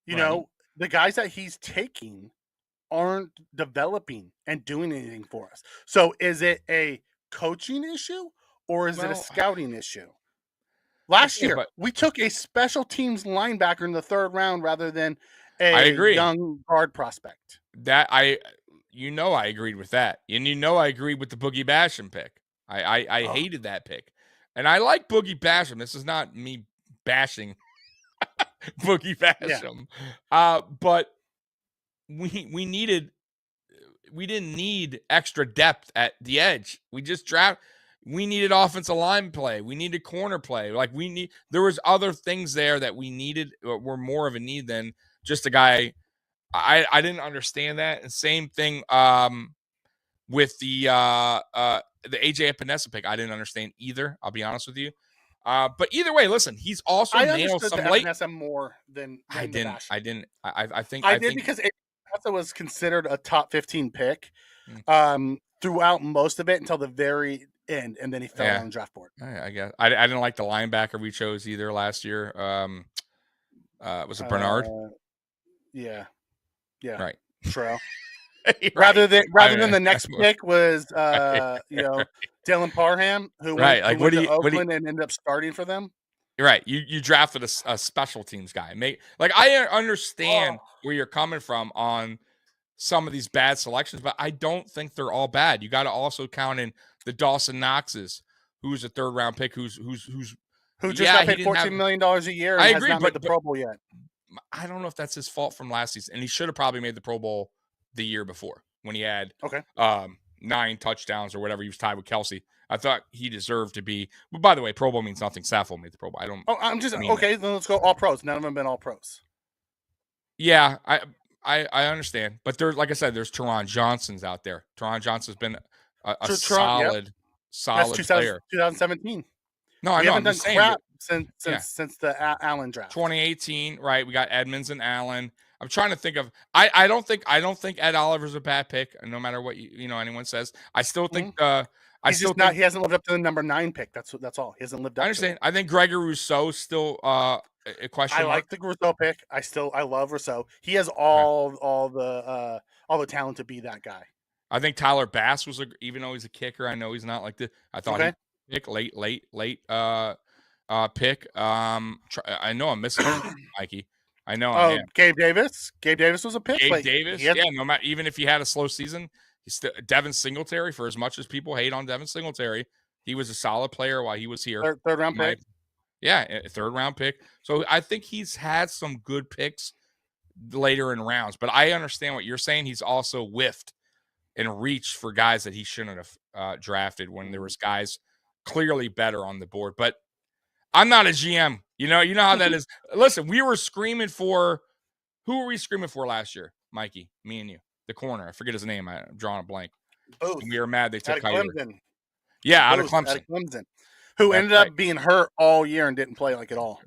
S3: you know, the guys that he's taking aren't developing and doing anything for us. So is it a coaching issue or is it a scouting issue? Last year, we took a special teams linebacker in the 3rd round rather than a young guard prospect.
S2: I agreed with that. And I agreed with the Boogie Basham pick. I hated that pick. And I like Boogie Basham. This is not me bashing Boogie Basham. Yeah. But we didn't need extra depth at the edge. We needed offensive line play. We needed corner play. There was other things there that we needed, were more of a need than just a guy. I didn't understand that. And same thing with the AJ Epinesa pick. I didn't understand either. I'll be honest with you. But either way, listen, he's also nailed some late.
S3: More than
S2: I didn't. I think
S3: I did because Epinesa was considered a top 15 pick throughout most of it until the very end, and then he fell on the draft board.
S2: I guess I didn't like the linebacker we chose either last year. Was it Bernard?
S3: Yeah.
S2: Right.
S3: True.
S2: Right.
S3: Rather than the next pick was Dylan Parham, who went to Oakland and ended up starting for them.
S2: Right. You drafted a special teams guy. I understand where you're coming from on some of these bad selections, but I don't think they're all bad. You got to also count in the Dawson Knoxes, who's a 3rd round pick, who
S3: just got paid $14 million a year and
S2: I
S3: has
S2: agree,
S3: not made the Pro Bowl yet.
S2: I don't know if that's his fault from last season, and he should have probably made the Pro Bowl the year before when he had 9 touchdowns or whatever. He was tied with Kelsey. I thought he deserved to be. But by the way, Pro Bowl means nothing. Saffold made the Pro Bowl. I don't.
S3: Oh, I'm just okay. Then let's go all pros. None of them been all pros.
S2: Yeah, I understand, but there's, like I said, there's Teron Johnson's out there. Teron Johnson's been a solid player.
S3: 2017.
S2: No, I know.
S3: We haven't
S2: I'm
S3: done crap since the Allen draft.
S2: 2018, right? We got Edmonds and Allen. I'm trying to think of. I don't think Ed Oliver's a bad pick, no matter what anyone says. I still think. He
S3: hasn't lived up to the number 9 pick. That's all. He hasn't lived up.
S2: I understand.
S3: To it.
S2: I think Gregory Rousseau's still a question.
S3: I like the Rousseau pick. I love Rousseau. He has all the talent to be that guy.
S2: I think Tyler Bass was even though he's a kicker. I know he's not like the. I thought he pick late pick. I know I'm missing Mikey. I know. I am.
S3: Gabe Davis. Gabe Davis was a pick.
S2: Gabe Davis. No matter, even if he had a slow season, he's still Devin Singletary. For as much as people hate on Devin Singletary, he was a solid player while he was here.
S3: Third round pick.
S2: Yeah, a 3rd round pick. So I think he's had some good picks later in rounds. But I understand what you're saying. He's also whiffed and reached for guys that he shouldn't have drafted when there was guys clearly better on the board. But I'm not a GM. You know how that is. Listen, we were screaming for – who were we screaming for last year? Mikey, me and you. The corner. I forget his name. I'm drawing a blank.
S3: Booth.
S2: We were mad they took
S3: Clemson.
S2: Yeah, out of Clemson.
S3: Who ended up being hurt all year and didn't play like at all.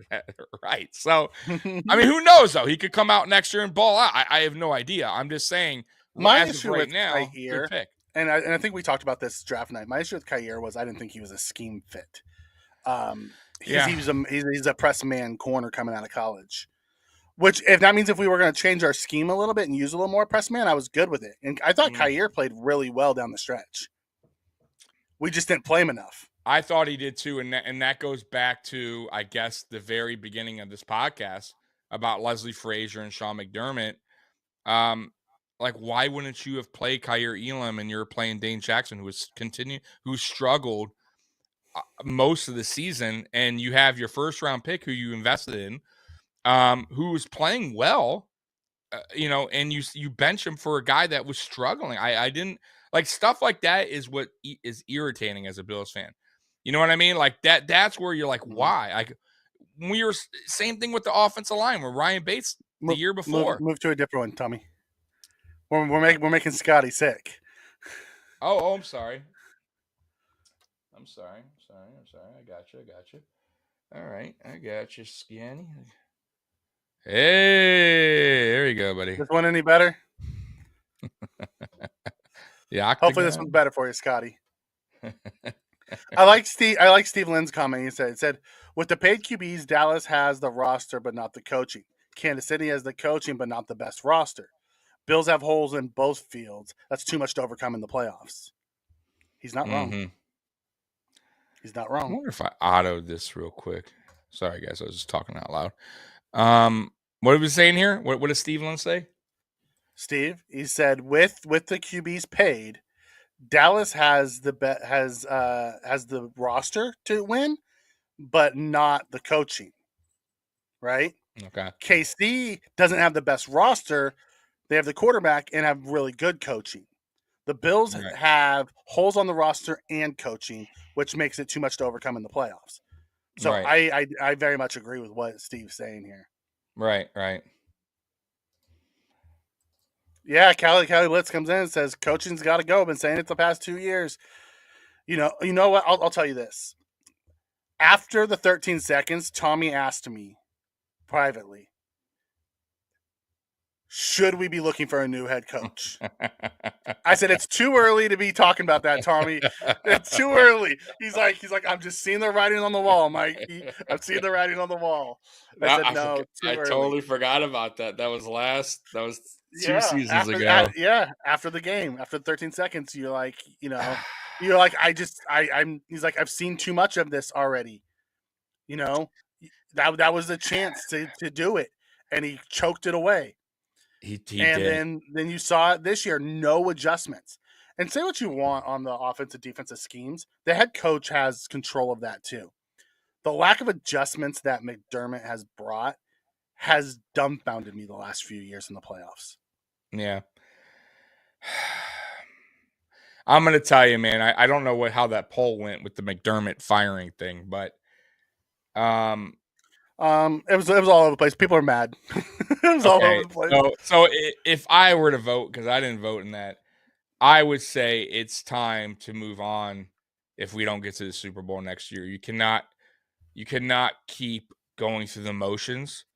S2: Right. So, I mean, who knows, though? He could come out next year and ball out. I have no idea. I'm just saying,
S3: my
S2: as
S3: issue
S2: of right
S3: with
S2: now,
S3: Kaiir,
S2: good pick.
S3: And I think we talked about this draft night. My issue with Kaiir was I didn't think he was a scheme fit. He's a press man corner coming out of college. Which, if that means if we were going to change our scheme a little bit and use a little more press man, I was good with it. And I thought Kaiir played really well down the stretch. We just didn't play him enough.
S2: I thought he did too, and that goes back to, I guess, the very beginning of this podcast about Leslie Frazier and Sean McDermott. Like, why wouldn't you have played Kaiir Elam and you're playing Dane Jackson, who struggled most of the season, and you have your 1st round pick who you invested in, who was playing well, and you bench him for a guy that was struggling. I didn't like stuff like that. Is what is irritating as a Bills fan. You know what I mean? Like that's where you're like, why? Like we were same thing with the offensive line where Ryan Bates the year before.
S3: Move to a different one, Tommy. We're making Scotty sick.
S2: Oh, I'm sorry. I'm sorry. I got you. All right, I got you, Scanny. Hey, there you go, buddy.
S3: This one any better?
S2: Yeah.
S3: Hopefully this one's better for you, Scotty. I like Steve Lynn's comment. He said, with the paid QBs, Dallas has the roster but not the coaching. Kansas City has the coaching but not the best roster. Bills have holes in both fields. That's too much to overcome in the playoffs. He's not wrong. He's not wrong.
S2: I wonder if I autoed this real quick. Sorry, guys. I was just talking out loud. What are we saying here? What does Steve Lynn say?
S3: Steve, he said, with the QBs paid, Dallas has the roster to win, but not the coaching. Right?
S2: Okay.
S3: KC doesn't have the best roster. They have the quarterback and have really good coaching. The Bills have holes on the roster and coaching, which makes it too much to overcome in the playoffs. So I very much agree with what Steve's saying here.
S2: Right.
S3: Yeah, Callie Blitz comes in and says, coaching's got to go. I've been saying it the past 2 years. You know what? I'll tell you this. After the 13 seconds, Tommy asked me privately, should we be looking for a new head coach? I said, it's too early to be talking about that, Tommy. It's too early. He's like, I'm just seeing the writing on the wall, Mike. I'm seeing the writing on the wall. I said, no, too early.
S2: Totally forgot about that. That was 2 seasons ago.
S3: After the game, after 13 seconds, you're like, he's like, I've seen too much of this already. That was the chance to do it, and he choked it away.
S2: He
S3: And
S2: did.
S3: then you saw it this year, no adjustments. And say what you want on the offensive defensive schemes, the head coach has control of that too. The lack of adjustments that McDermott has brought has dumbfounded me the last few years in the playoffs.
S2: Yeah. I'm gonna tell you, man. I don't know how that poll went with the McDermott firing thing, but
S3: it was all over the place. People are mad. It was all
S2: okay.
S3: over the place.
S2: So if I were to vote, because I didn't vote in that, I would say it's time to move on. If we don't get to the Super Bowl next year, you cannot keep going through the motions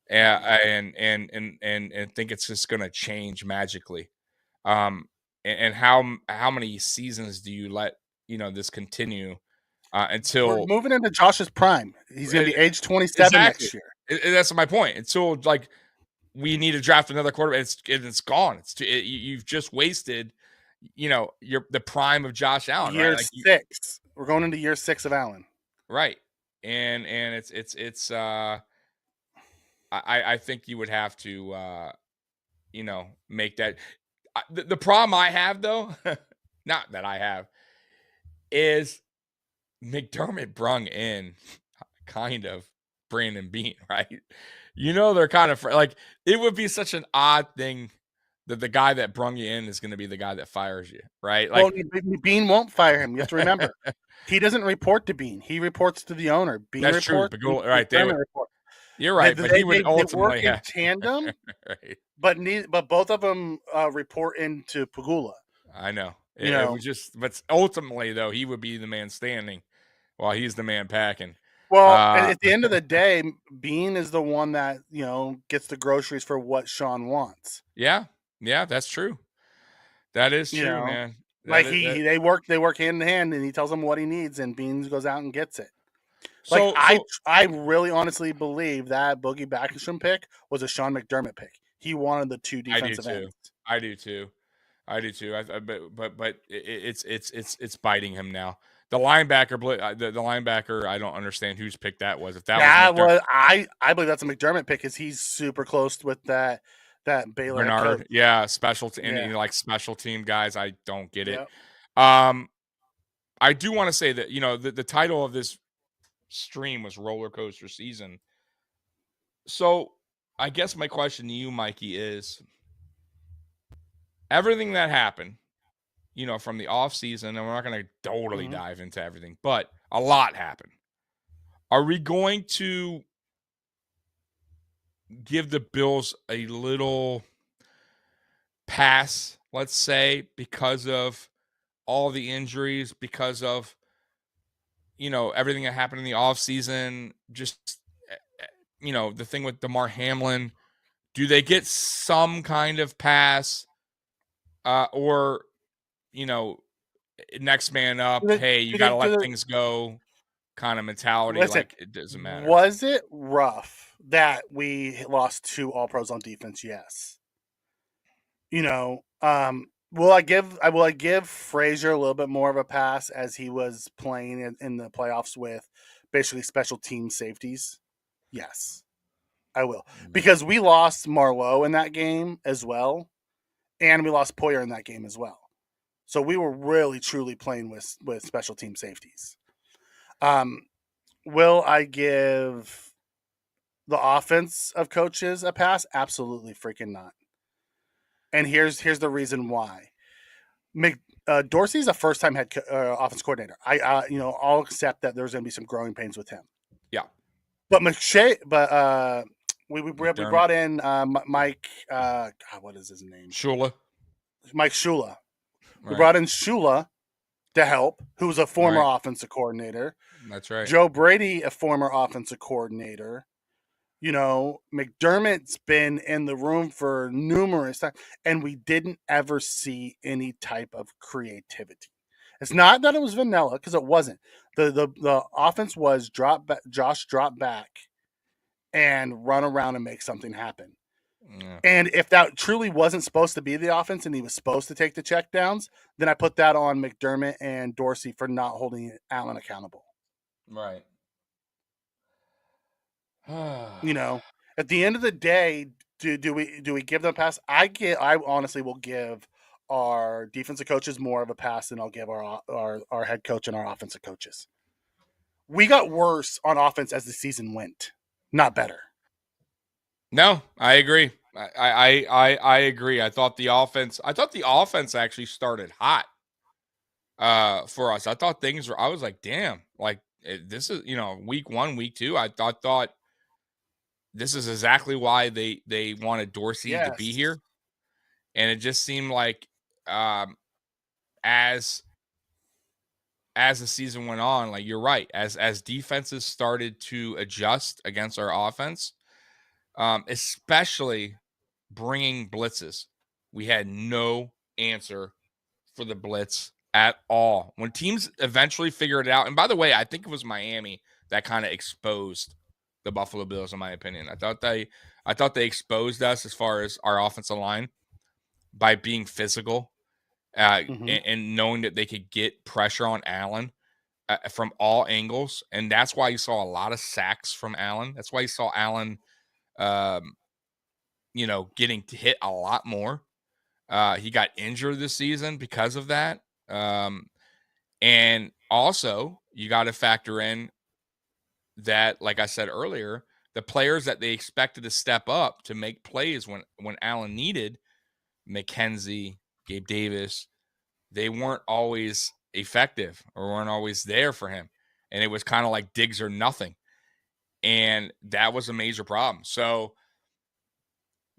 S2: and think it's just gonna change magically. And how many seasons do you let this continue
S3: We're
S2: until
S3: moving into Josh's prime. He's going to be age 27
S2: exactly?
S3: next year.
S2: That's my point. Until like we need to draft another quarterback, it's gone. You've just wasted, the prime of Josh Allen,
S3: Year
S2: right? Like
S3: 6. We're going into year 6 of Allen.
S2: right, and it's I think you would have to make that. The problem I have though, not that I have, is McDermott brung in kind of Brandon Beane, right? They're kind of like, it would be such an odd thing that the guy that brung you in is going to be the guy that fires you, right?
S3: Well,
S2: Like
S3: Bean won't fire him. You have to remember, he doesn't report to Bean. He reports to the owner. Bean
S2: that's true.
S3: reports.
S2: Right, you're right, but he would ultimately
S3: work in tandem,
S2: right.
S3: but both of them report into Pagula.
S2: I know. It was just, but ultimately though, he would be the man standing while he's the man packing.
S3: Well, at the end of the day, Bean is the one that gets the groceries for what Sean wants.
S2: Yeah, that's true. That is true, man.
S3: They work hand in hand, and he tells him what he needs, and Beans goes out and gets it.
S2: So,
S3: I really honestly believe that Boogie Backerstrom pick was a Sean McDermott pick. He wanted the 2 defensive ends.
S2: I do too. But it's biting him now. The linebacker, the linebacker, I don't understand whose pick that was. If that was
S3: I believe that's a McDermott pick, because he's super close with that Baylor
S2: Bernard,
S3: coach.
S2: yeah, special team guys. I don't get it.
S3: Yep.
S2: I do want to say that the title of this stream was Rollercoaster Season. So I guess my question to you, Mikey, is everything that happened, from the off season, and we're not going to totally dive into everything, but a lot happened. Are we going to give the Bills a little pass, let's say, because of all the injuries, because of everything that happened in the offseason, just the thing with DeMar Hamlin? Do they get some kind of pass, or next man up, hey, you got to let things go kind of mentality?
S3: Listen,
S2: like it doesn't matter.
S3: Was it rough that we lost 2 All-Pros on defense? Yes. Will I give Frazier a little bit more of a pass, as he was playing in the playoffs with basically special team safeties? Yes, I will, because we lost Marlowe in that game as well, and we lost Poyer in that game as well. So we were really truly playing with special team safeties. Will I give the offense of coaches a pass? Absolutely freaking not. And here's the reason why. Dorsey's a first-time head offense coordinator. I'll accept that there's going to be some growing pains with him.
S2: Yeah.
S3: But we brought in Mike. God, what is his name?
S2: Shula.
S3: Mike Shula.
S2: Right.
S3: We brought in Shula to help, who was a former offensive coordinator.
S2: That's right.
S3: Joe Brady, a former offensive coordinator. McDermott's been in the room for numerous times, and we didn't ever see any type of creativity. It's not that it was vanilla, because it wasn't. The offense was Josh drop back and run around and make something happen.
S2: Yeah.
S3: And if that truly wasn't supposed to be the offense and he was supposed to take the checkdowns, then I put that on McDermott and Dorsey for not holding Allen accountable.
S2: Right.
S3: At the end of the day, do we give them a pass? I honestly will give our defensive coaches more of a pass than I'll give our head coach and our offensive coaches. We got worse on offense as the season went, not better.
S2: No, I agree. I agree. I thought the offense actually started hot for us. I thought I was like, damn, like this is, week 1, week 2. I thought this is exactly why they wanted Dorsey to be here. And it just seemed like as the season went on, like you're right, as defenses started to adjust against our offense, especially bringing blitzes, we had no answer for the blitz at all. When teams eventually figured it out, and by the way, I think it was Miami that kind of exposed the Buffalo Bills, in my opinion. I thought they exposed us as far as our offensive line by being physical and knowing that they could get pressure on Allen from all angles. And that's why you saw a lot of sacks from Allen. That's why you saw Allen, getting hit a lot more. He got injured this season because of that. And also, you got to factor in that, like I said earlier, the players that they expected to step up to make plays when Allen needed, McKenzie, Gabe Davis, they weren't always effective or weren't always there for him. And it was kind of like Diggs or nothing. And that was a major problem. So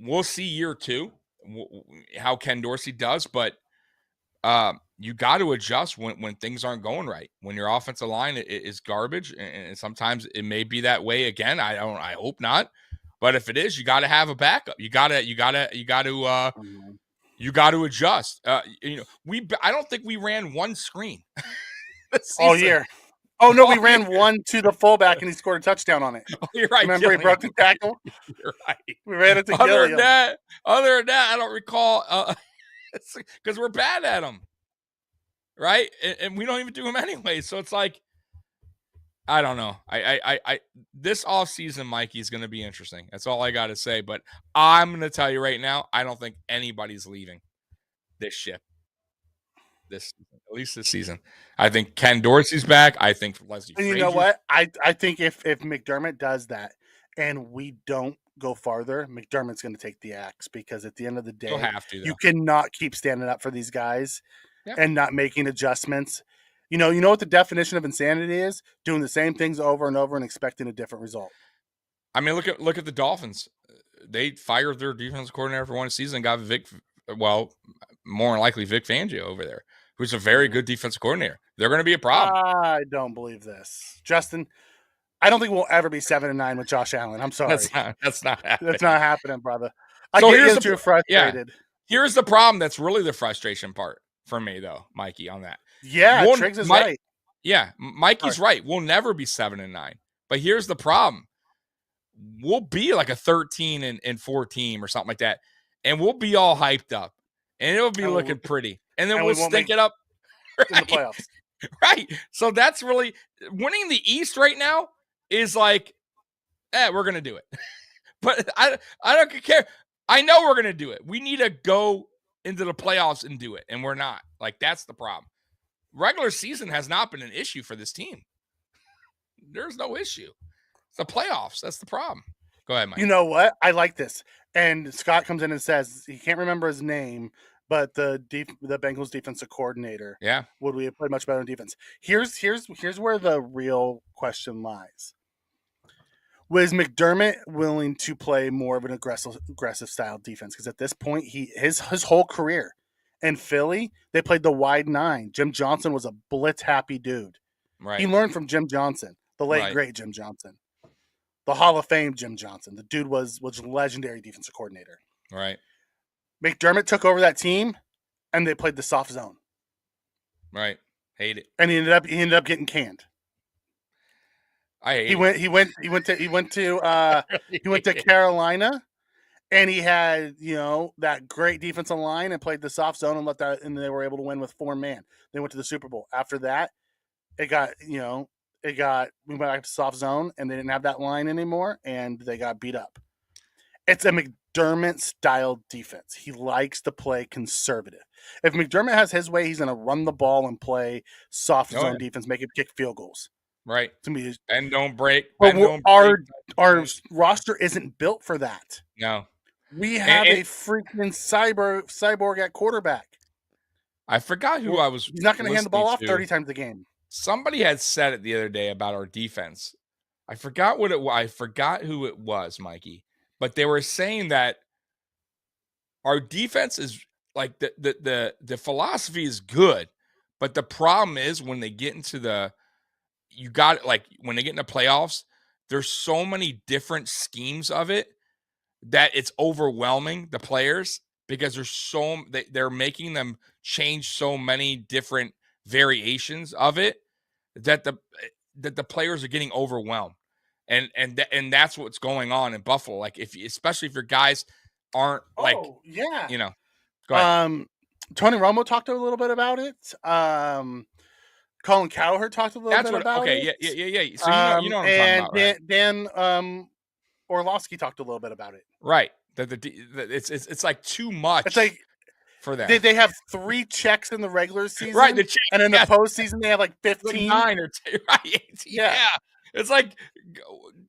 S2: we'll see year 2 how Ken Dorsey does, but you got to adjust when things aren't going right. When your offensive line is garbage, and sometimes it may be that way again. I hope not, but if it is, you got to have a backup. You got to adjust. I don't think we ran one screen
S3: all year. Oh no, we ran one to the fullback and he scored a touchdown on it.
S2: Oh, you're right.
S3: Remember he broke the tackle?
S2: You're right.
S3: We ran it to Gilliam.
S2: Other than that, I don't recall. Because we're bad at them, right? And we don't even do them anyway. So it's like, I don't know. I this offseason, Mikey, is going to be interesting. That's all I got to say. But I'm going to tell you right now, I don't think anybody's leaving this ship. At least this season. I think Ken Dorsey's back. I think Leslie
S3: And you know what? I think if McDermott does that and we don't go farther, McDermott's going to take the axe, because at the end of the day,
S2: you'll have to,
S3: you cannot keep standing up for these guys and not making adjustments. You know what the definition of insanity is? Doing the same things over and over and expecting a different result.
S2: I mean, look at the Dolphins. They fired their defensive coordinator for one season and got more than likely Vic Fangio over there, who's a very good defensive coordinator. They're going to be a problem.
S3: I don't believe this, Justin. I don't think we'll ever be 7-9 with Josh Allen. I'm sorry.
S2: That's not happening.
S3: That's not happening, brother. You're frustrated.
S2: Here's the problem. That's really the frustration part for me, though, Mikey, on that.
S3: Yeah, Triggs is right.
S2: Yeah, Mikey's right. We'll never be 7-9. But here's the problem. We'll be like a 13-4 team or something like that, and we'll be all hyped up, and it'll be looking pretty. And then we'll stink it up
S3: in the playoffs.
S2: Right. So that's really winning the East right now is like, we're going to do it. But I don't care. I know we're going to do it. We need to go into the playoffs and do it. And we're not. Like, that's the problem. Regular season has not been an issue for this team. There's no issue. It's the playoffs. That's the problem. Go ahead, Mike.
S3: You know what? I like this. And Scott comes in and says he can't remember his name, but the Bengals defensive coordinator.
S2: Yeah.
S3: Would we have played much better on defense? Here's where the real question lies. Was McDermott willing to play more of an aggressive style defense? Because at this point, his whole career in Philly, they played the wide 9. Jim Johnson was a blitz happy dude.
S2: Right.
S3: He learned from Jim Johnson, the late great Jim Johnson, the Hall of Fame Jim Johnson. The dude was legendary defensive coordinator.
S2: Right.
S3: McDermott took over that team, and they played the soft zone.
S2: Right. Hate it.
S3: And he ended up getting canned. He went to Carolina, and he had that great defensive line and played the soft zone and they were able to win with 4-man. They went to the Super Bowl. After that, we went back to soft zone, and they didn't have that line anymore, and they got beat up. It's a McDermott style defense. He likes to play conservative. If McDermott has his way, he's going to run the ball and play soft zone defense, make him kick field goals.
S2: Right.
S3: To me,
S2: and don't break.
S3: but our
S2: break.
S3: roster isn't built for that.
S2: No.
S3: We have a freaking cyborg at quarterback.
S2: I forgot who I was.
S3: He's not going to hand the ball off 30 times a game.
S2: Somebody had said it the other day about our defense. I forgot what it was. I forgot who it was, Mikey. But they were saying that our defense is like the philosophy is good, but the problem is when they get into when they get into playoffs, there's so many different schemes of it that it's overwhelming the players because they're making them change so many different variations of it that the players are getting overwhelmed. And that's what's going on in Buffalo. Like especially if your guys aren't go ahead.
S3: Tony Romo talked a little bit about it. Colin Cowherd talked a little bit about it.
S2: Yeah. So you know what I'm talking about, right?
S3: Dan Orlovsky talked a little bit about it.
S2: Right. It's like too much.
S3: It's like
S2: for that.
S3: They have 3 checks in the regular season,
S2: right?
S3: And in the postseason they have like 15,
S2: like 9 or 10. Right? Yeah. It's like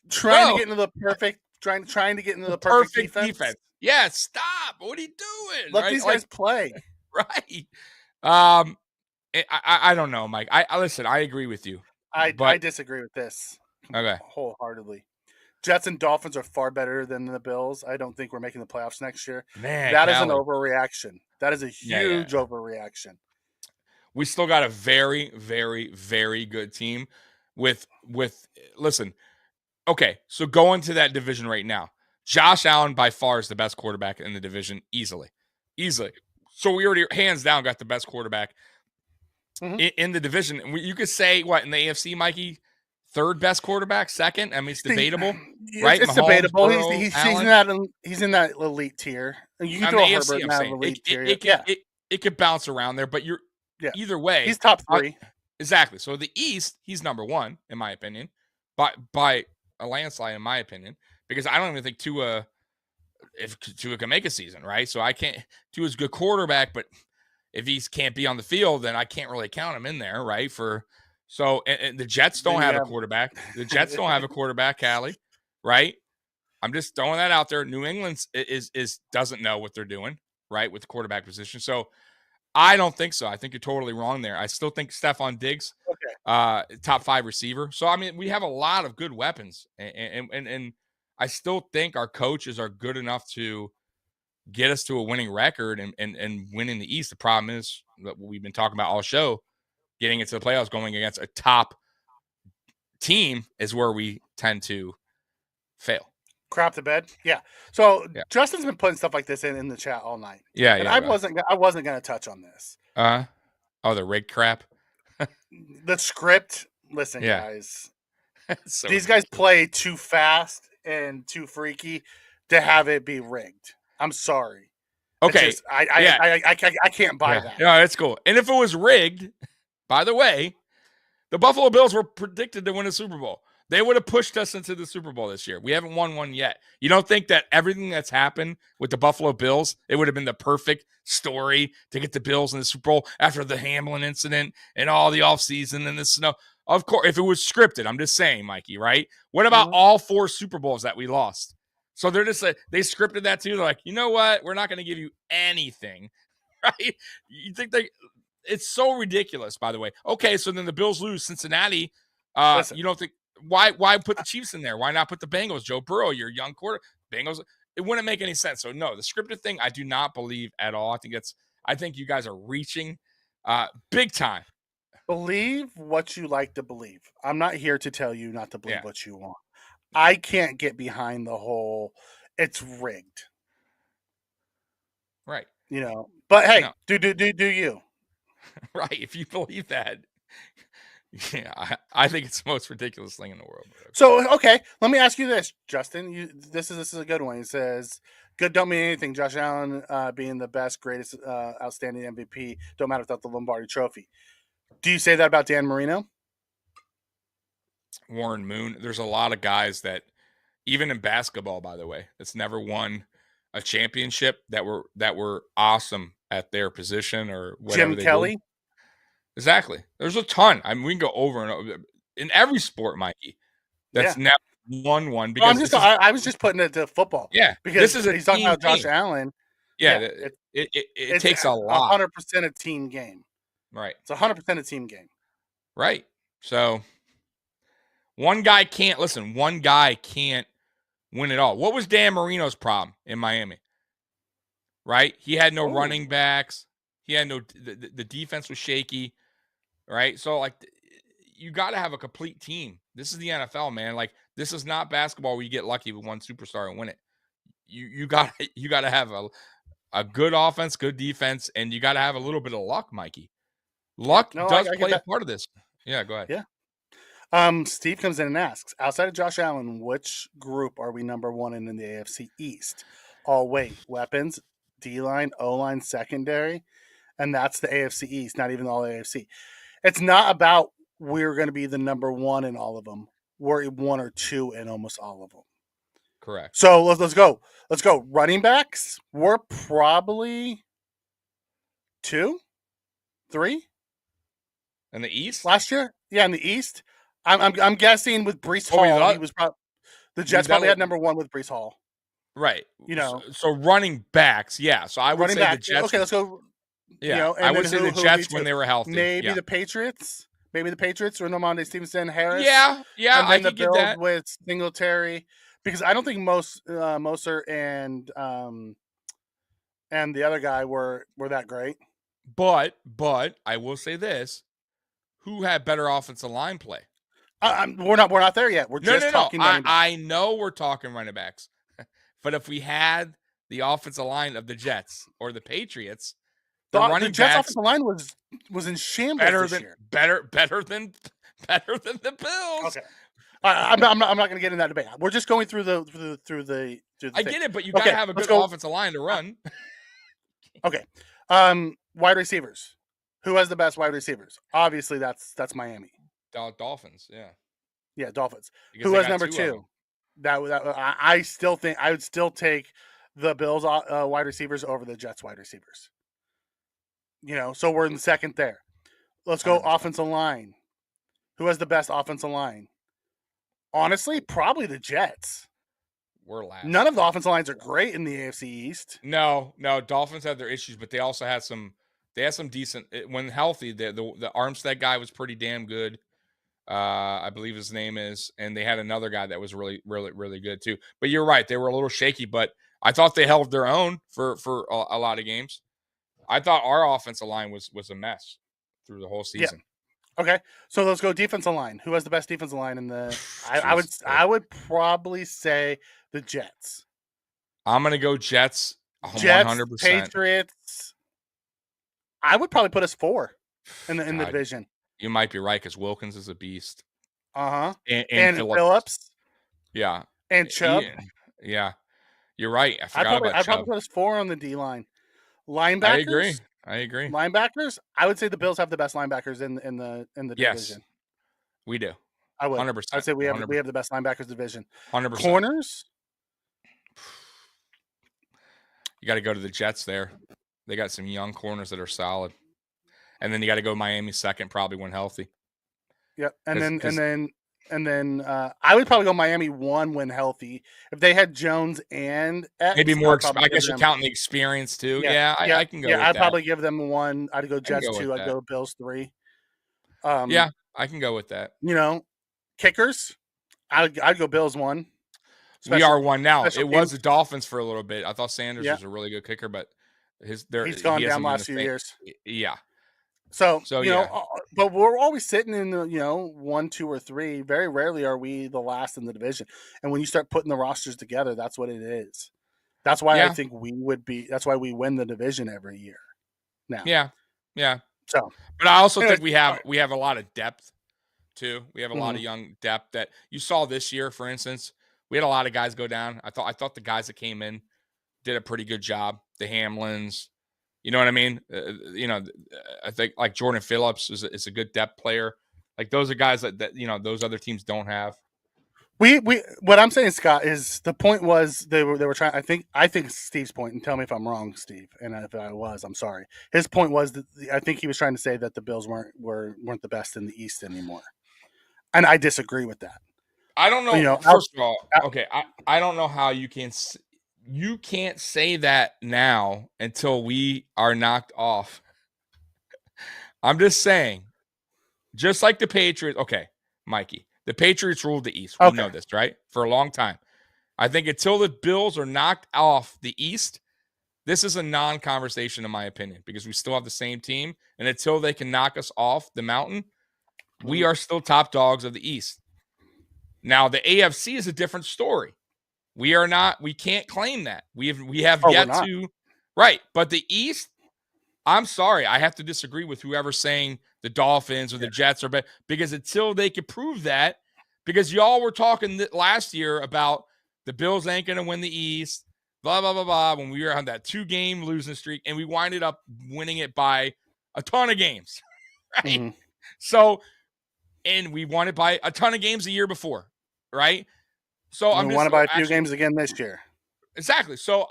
S3: trying to get into the perfect perfect defense.
S2: Yeah, stop. What are you doing?
S3: Let these guys play.
S2: Right. I don't know, Mike. I listen, I agree with you.
S3: I disagree with this.
S2: Okay.
S3: Wholeheartedly. Jets and Dolphins are far better than the Bills. I don't think we're making the playoffs next year.
S2: Man,
S3: that is an overreaction. That is a huge overreaction.
S2: We still got a very, very, very good team with listen. Okay, so going to that division right now. Josh Allen by far is the best quarterback in the division easily. So we already hands down got the best quarterback in the division. You could say what in the AFC, Mikey? Third best quarterback, second. I mean, it's debatable, right?
S3: It's
S2: Mahomes,
S3: debatable.
S2: Burrow,
S3: He's in that elite tier. You can
S2: on
S3: throw
S2: the
S3: Herbert
S2: AFC,
S3: in that elite tier.
S2: It could bounce around there, but either way,
S3: he's top 3.
S2: Exactly. So the East, he's number 1 in my opinion, by a landslide in my opinion, because I don't even think Tua can make a season, right? So I can't. Tua's a good quarterback, but if he can't be on the field, then I can't really count him in there, right? And the Jets don't have a quarterback. The Jets don't have a quarterback, Callie, right? I'm just throwing that out there. New England doesn't know what they're doing, right, with the quarterback position. So I don't think so. I think you're totally wrong there. I still think Stephon Diggs, top 5 receiver. So I mean, we have a lot of good weapons, and I still think our coaches are good enough to get us to a winning record and winning the East. The problem is that we've been talking about all show. Getting into the playoffs, going against a top team is where we tend to fail.
S3: Crap the bed. Yeah. So Justin's been putting stuff like this in the chat all night.
S2: Yeah.
S3: And I wasn't going to touch on this.
S2: The rigged crap.
S3: The script. Listen, guys.
S2: So
S3: these guys play too fast and too freaky to have it be rigged. I'm sorry.
S2: Okay.
S3: I can't buy that.
S2: No, it's cool. And if it was rigged, by the way, the Buffalo Bills were predicted to win a Super Bowl. They would have pushed us into the Super Bowl this year. We haven't won one yet. You don't think that everything that's happened with the Buffalo Bills, it would have been the perfect story to get the Bills in the Super Bowl after the Hamlin incident and all the offseason and the snow? Of course, if it was scripted, I'm just saying, Mikey, right? What about all 4 Super Bowls that we lost? So they're just they scripted that too. They're like, you know what? We're not going to give you anything, right? You think it's so ridiculous, by the way. Okay, so then the Bills lose Cincinnati. You don't think why put the Chiefs in there? Why not put the Bengals? Joe Burrow, your young quarter. Bengals. It wouldn't make any sense. So no, the scripted thing, I do not believe at all. I think you guys are reaching big time.
S3: Believe what you like to believe. I'm not here to tell you not to believe what you want. I can't get behind the whole it's rigged.
S2: Right.
S3: But hey, do you?
S2: Right. If you believe that. Yeah, I think it's the most ridiculous thing in the world.
S3: So, okay, let me ask you this, Justin. This is a good one. It says, "Good don't mean anything." Josh Allen being the best, greatest, outstanding MVP don't matter without the Lombardi Trophy. Do you say that about Dan Marino?
S2: Warren Moon. There's a lot of guys that, even in basketball, by the way, that's never won a championship that were awesome at their position or whatever
S3: Jim
S2: they
S3: Kelly.
S2: did. Exactly. There's a ton. I mean, we can go over and over in every sport, Mikey. That's now won one
S3: Well,
S2: because
S3: I was just putting it to football.
S2: yeah,
S3: because
S2: this is a
S3: he's talking
S2: team
S3: about Josh
S2: game.
S3: Allen.
S2: Yeah, it takes a lot.
S3: 100% a team game.
S2: Right.
S3: It's 100% a team game.
S2: Right. So one guy can't win it all. What was Dan Marino's problem in Miami? Right? He had no running backs. He had no the defense was shaky. Right? So like you got to have a complete team. This is the NFL, man. Like this is not basketball where you get lucky with one superstar and win it. You got to have a good offense, good defense, and you got to have a little bit of luck, Mikey. Luck does play a part of this. Yeah, go ahead.
S3: Yeah. Steve comes in and asks, outside of Josh Allen, which group are we number one in the AFC East? Oh, wait, weapons, D-line, O-line, secondary, and that's the AFC East, not even all AFC. It's not about we're going to be the number one in all of them. We're one or two in almost all of them.
S2: Correct.
S3: So let's go. Let's go. Running backs, we're probably 2, 3
S2: in the East
S3: last year. Yeah, in the East. I'm guessing with Breece Hall, he was probably the Jets probably had number one with Breece Hall.
S2: Right. So running backs, yeah. So I would say the Jets.
S3: Okay, let's go.
S2: Yeah, I would say the Jets when they were healthy.
S3: Maybe the Patriots. Maybe the Patriots or Monday Stevenson, Harris.
S2: Yeah,
S3: and then
S2: I
S3: the
S2: could get that
S3: with Singletary, because I don't think Moser and the other guy were that great.
S2: But I will say this: who had better offensive line play?
S3: We're not there yet. We're just talking.
S2: I know we're talking running backs, but if we had the offensive line of the Jets or the Patriots, the
S3: Jets' offensive line was in shambles this year.
S2: Better than the Bills.
S3: Okay, I'm not going to get in that debate. We're just going through the.
S2: I get it, but you got to have a good offensive line to run.
S3: Okay, wide receivers. Who has the best wide receivers? Obviously, that's Miami.
S2: Dolphins, yeah.
S3: Yeah, Dolphins. Because who has number 2? I still think I would still take the Bills wide receivers over the Jets wide receivers. So we're in the second there. Let's go 100%. Offensive line. Who has the best offensive line? Honestly, probably the Jets.
S2: We're last.
S3: None of the offensive lines are great in the AFC East.
S2: No. Dolphins have their issues, but they also had some. They had some decent when healthy. The Armstead guy was pretty damn good. I believe his name is, and they had another guy that was really, really, really good too. But you're right; they were a little shaky, but I thought they held their own for a lot of games. I thought our offensive line was a mess through the whole season.
S3: Yeah. Okay, so let's go defensive line. Who has the best defensive line in the? I would probably say the Jets.
S2: I'm gonna go Jets.
S3: 100%. Patriots. I would probably put us 4 in the division.
S2: You might be right because Wilkins is a beast.
S3: And Phillips.
S2: Yeah.
S3: And Chubb.
S2: Yeah. You're right. I forgot about Chubb.
S3: I'd probably put us 4 on the D line. Linebackers.
S2: I agree.
S3: Linebackers. I would say the Bills have the best linebackers in the division.
S2: Yes, we do.
S3: I would.
S2: 100%.
S3: I'd say we have the best linebackers division.
S2: 100%.
S3: Corners.
S2: You got to go to the Jets there. They got some young corners that are solid. And then you got to go Miami second, probably when healthy.
S3: Yep. And then I would probably go Miami 1 when healthy. If they had Jones and X,
S2: maybe more. I guess you're counting the experience too. Yeah, I can go.
S3: Yeah,
S2: with
S3: I'd
S2: that.
S3: probably give them 1. I'd go Jets 2. I'd go Bills 3.
S2: Yeah, I can go with that.
S3: Kickers. I'd go Bills 1.
S2: We are 1 now. It was the Dolphins for a little bit. I thought Sanders was a really good kicker, but
S3: he's gone down last few years.
S2: Yeah.
S3: So but we're always sitting in the 1, 2, or 3. Very rarely are we the last in the division. And when you start putting the rosters together, that's what it is. That's why I think we would be. That's why we win the division every year. Now.
S2: Yeah.
S3: So,
S2: but I also think we have a lot of depth too. We have a lot of young depth that you saw this year. For instance, we had a lot of guys go down. I thought the guys that came in did a pretty good job. The Hamlins. You know what I mean? I think like Jordan Phillips is a good depth player. Like those are guys that those other teams don't have.
S3: We what I'm saying, Scott, is the point was they were trying. I think Steve's point, and tell me if I'm wrong, Steve. And if I was, I'm sorry. His point was that I think he was trying to say that the Bills weren't the best in the East anymore, and I disagree with that.
S2: I don't know.
S3: You know,
S2: First of all, okay, I don't know how you can't say that now until we are knocked off. I'm just saying, just like the Patriots. Okay, Mikey, the Patriots ruled the East. We know this, right? For a long time. I think until the Bills are knocked off the East, this is a non-conversation in my opinion, because we still have the same team. And until they can knock us off the mountain, we are still top dogs of the East. Now, the AFC is a different story. We are not, we can't claim that. We have yet to, right. But the East, I'm sorry, I have to disagree with whoever's saying the Dolphins or the Jets are better, because until they can prove that, because y'all were talking last year about the Bills ain't going to win the East, blah, blah, blah, blah, when we were on that 2-game losing streak, and we winded up winning it by a ton of games, right? Mm-hmm. So, and we won it by a ton of games the year before, right? So I'm just
S3: won it by a few games again this year.
S2: Exactly. So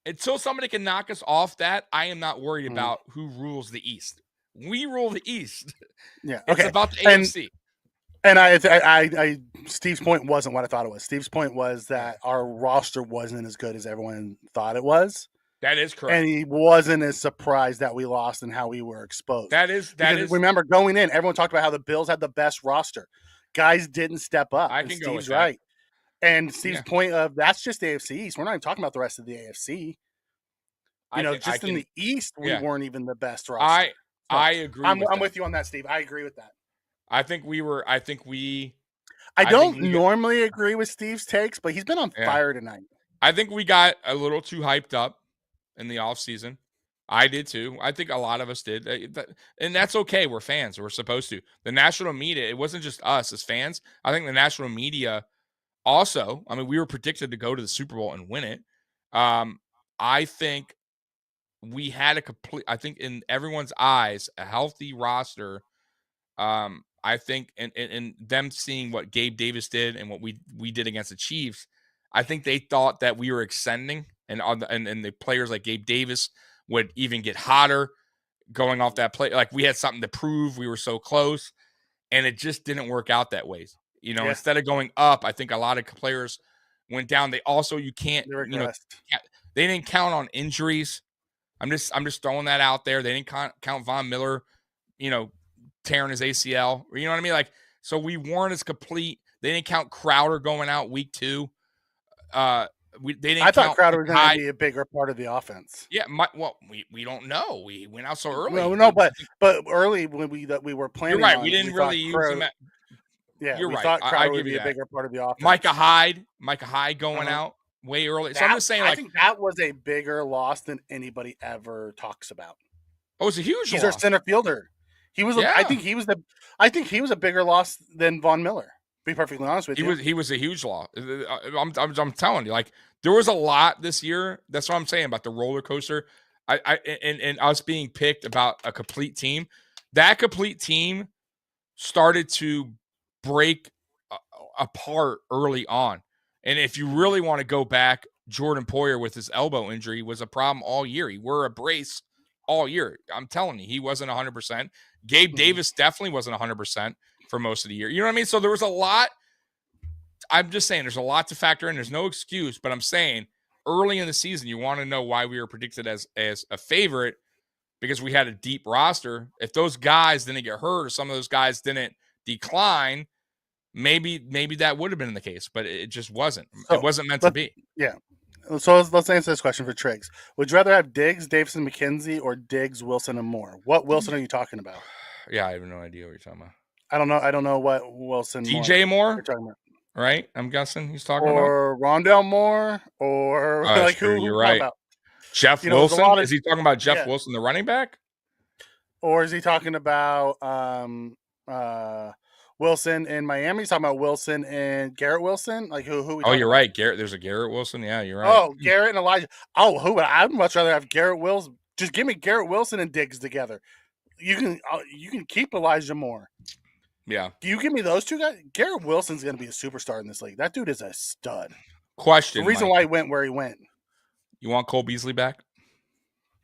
S2: until somebody can knock us off that, I am not worried about who rules the East. We rule the East.
S3: Yeah.
S2: It's about the AFC.
S3: And I Steve's point wasn't what I thought it was. Steve's point was that our roster wasn't as good as everyone thought it was.
S2: That is correct.
S3: And he wasn't as surprised that we lost and how we were exposed.
S2: That is.
S3: Remember, going in, everyone talked about how the Bills had the best roster. Guys didn't step up.
S2: I can go with
S3: Steve's right. And Steve's point of that's just the AFC East. We're not even talking about the rest of the AFC. In the East, we weren't even the best roster.
S2: I agree.
S3: I'm with you on that, Steve. I agree with that.
S2: I
S3: don't normally agree with Steve's takes, but he's been on fire tonight.
S2: I think we got a little too hyped up in the offseason. I did too. I think a lot of us did. And that's okay. We're fans. We're supposed to. The national media, it wasn't just us as fans. I think the national media also, I mean, we were predicted to go to the Super Bowl and win it. I think we had I think in everyone's eyes, a healthy roster. I think and them seeing what Gabe Davis did and what we did against the Chiefs, I think they thought that we were extending, and the players like Gabe Davis would even get hotter going off that play. Like we had something to prove. We were so close, and it just didn't work out that way. Instead of going up, I think a lot of players went down. They also, they didn't count on injuries. I'm just throwing that out there. They didn't count Von Miller, tearing his ACL. You know what I mean? Like, so we weren't as complete. They didn't count Crowder going out week 2. I
S3: thought Crowder was going to be a bigger part of the offense.
S2: Yeah, we don't know. We went out so early.
S3: But early when we were planning.
S2: You're right. We didn't really use him.
S3: Yeah,
S2: you're
S3: we
S2: right.
S3: thought Crowder would be a bigger part of the offense.
S2: Micah Hyde going out way early. So I'm just saying,
S3: I think that was a bigger loss than anybody ever talks about.
S2: Oh, it's a huge loss.
S3: He's our center fielder. He was. I think he was a bigger loss than Von Miller. To be perfectly honest with you,
S2: he was a huge loss. I'm telling you, like there was a lot this year. That's what I'm saying about the roller coaster. And us being picked about a complete team. That complete team started to break apart early on. And if you really want to go back, Jordan Poyer with his elbow injury was a problem all year. He wore a brace all year. I'm telling you, he wasn't 100%. Gabe Davis definitely wasn't 100% for most of the year. You know what I mean? So there was a lot. I'm just saying there's a lot to factor in. There's no excuse, but I'm saying early in the season, you want to know why we were predicted as a favorite, because we had a deep roster. If those guys didn't get hurt or some of those guys didn't decline, maybe that would have been the case, but it just wasn't. It wasn't meant to be.
S3: Yeah. So let's answer this question for Triggs. Would you rather have Diggs, Davison, McKenzie, or Diggs, Wilson, and Moore? What Wilson are you talking about?
S2: Yeah, I have no idea what you're talking about.
S3: I don't know what Wilson.
S2: DJ Moore?
S3: You're talking about.
S2: Right? I'm guessing he's talking about.
S3: Or Rondell Moore, or who
S2: you're right.
S3: About?
S2: Jeff Wilson? Is he talking about Jeff Wilson, the running back?
S3: Or is he talking about Wilson in Miami? He's talking about Wilson and Garrett Wilson? Like who
S2: you're right. Garrett. There's a Garrett Wilson. Yeah, you're right.
S3: Oh, Garrett and Elijah. Oh, I'd much rather have Garrett Wilson. Just give me Garrett Wilson and Diggs together. You can keep Elijah Moore.
S2: Yeah.
S3: You give me those two guys. Garrett Wilson's going to be a superstar in this league. That dude is a stud. The
S2: Question,
S3: reason
S2: Mike.
S3: why he went where he went.
S2: You want Cole Beasley back?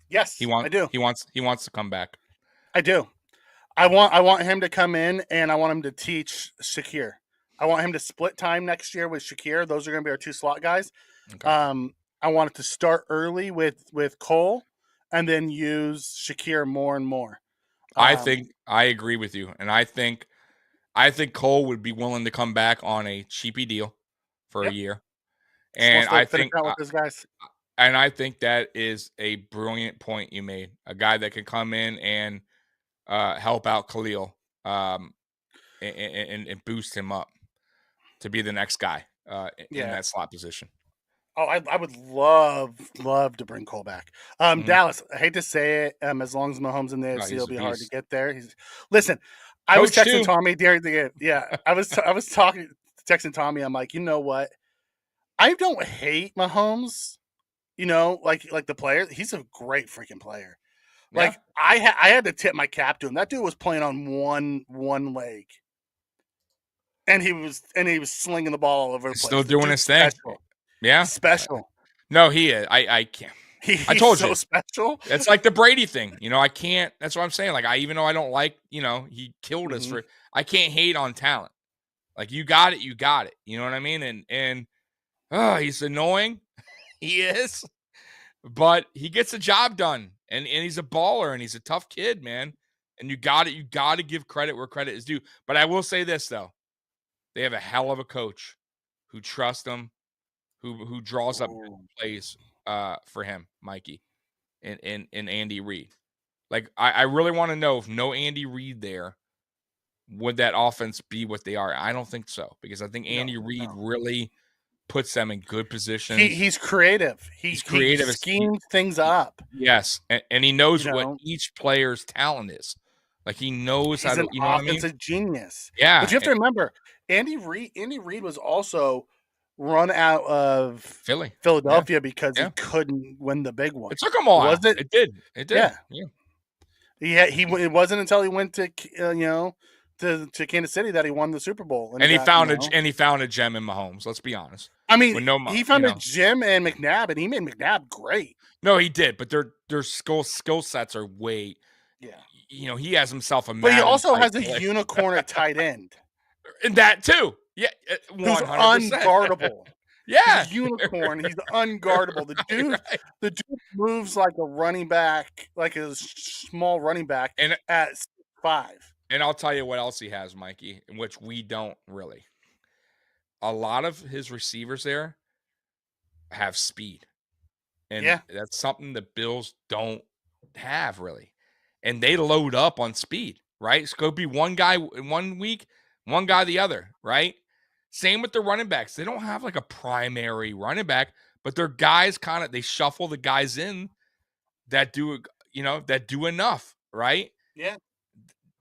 S3: Yes, I do.
S2: He wants to come back.
S3: I do. I want him to come in, and I want him to teach Shakir. I want him to split time next year with Shakir. Those are going to be our two slot guys.
S2: Okay.
S3: I want it to start early with Cole, and then use Shakir more and more.
S2: I think I agree with you, and I think Cole would be willing to come back on a cheapy deal for a year, and I think
S3: out with those guys.
S2: And I think that is a brilliant point you made. A guy that can come in and help out Khalil and boost him up to be the next guy in that slot position.
S3: Oh, I would love to bring Cole back. Dallas, I hate to say it, as long as Mahomes in the AFC, it'll be hard to get there. Listen, I was texting Tommy during the game. Yeah, I was texting Tommy. I'm like, you know what? I don't hate Mahomes. You know, like the player. He's a great freaking player. Like I had to tip my cap to him. That dude was playing on one leg, and he was slinging the ball all over the place.
S2: Still doing his thing. Yeah,
S3: special.
S2: No, he is. I can't.
S3: I told you, special.
S2: It's like the Brady thing. You know, I can't. That's what I'm saying. Like even though I don't like, he killed us for. I can't hate on talent. Like you got it, you got it. You know what I mean? And he's annoying. He is, but he gets the job done, and he's a baller, and he's a tough kid, man. And you got it. You got to give credit where credit is due. But I will say this though, they have a hell of a coach who trusts him, who draws up plays for him, Mikey, and Andy Reid. Like I really want to know if no Andy Reid there, would that offense be what they are? I don't think so, because I think Andy Reid really puts them in good positions.
S3: He's creative. He's creative. He schemes things up.
S2: Yes, and he knows what each player's talent is. Like he knows how to. You know what I mean?
S3: He's a genius.
S2: Yeah,
S3: but you have to remember, Andy Reid was also run out of Philadelphia because he couldn't win the big one.
S2: It took him a while. It did.
S3: Yeah. It wasn't until he went to to Kansas City that he won the Super Bowl,
S2: and he found a gem in Mahomes. Let's be honest.
S3: I mean, he found a gem in McNabb, and he made McNabb great.
S2: No, he did, but their skill sets are way.
S3: Yeah.
S2: He has himself a.
S3: But he also has a unicorn at tight end.
S2: And that too. Yeah, 100%.
S3: Who's unguardable.
S2: Yeah,
S3: he's a unicorn. He's unguardable. The dude moves like a running back, like a small running back,
S2: and
S3: at 6'5".
S2: And I'll tell you what else he has, Mikey, in which we don't really. A lot of his receivers there have speed, and that's something the Bills don't have really, and they load up on speed. Right, it's going to be one guy in 1 week, one guy the other. Right. Same with the running backs. They don't have like a primary running back, but they're guys they shuffle the guys in that do enough, right?
S3: Yeah.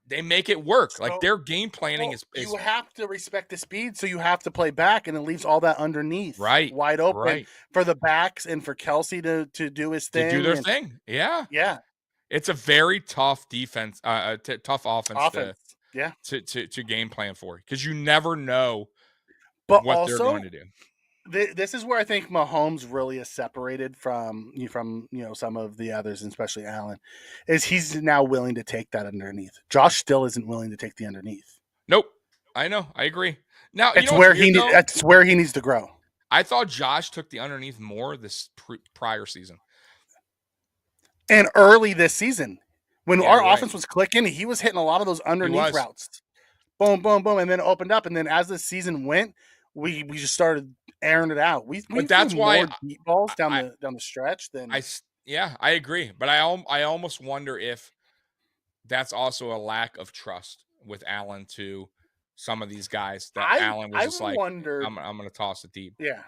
S2: They make it work. So, like their game planning is
S3: you have to respect the speed, so you have to play back, and it leaves all that underneath wide open for the backs and for Kelsey to do his thing.
S2: To do their thing. Yeah.
S3: Yeah. It's
S2: a very tough defense, tough offense. To game plan for, because you never know what they're going to do.
S3: This is where I think Mahomes really is separated from some of the others, and especially Allen, is he's now willing to take that underneath. Josh still isn't willing to take the underneath.
S2: Nope. I know. I agree. Now
S3: that's where he needs to grow.
S2: I thought Josh took the underneath more this prior season.
S3: And early this season, when our offense was clicking, he was hitting a lot of those underneath routes. Boom, boom, boom, and then it opened up. And then as the season went, we just started airing it out. But
S2: that's why
S3: more deep balls down the stretch than
S2: I agree. But I almost wonder if that's also a lack of trust with Allen to some of these guys. That Allen was just like, I'm going to toss it deep.
S3: Yeah.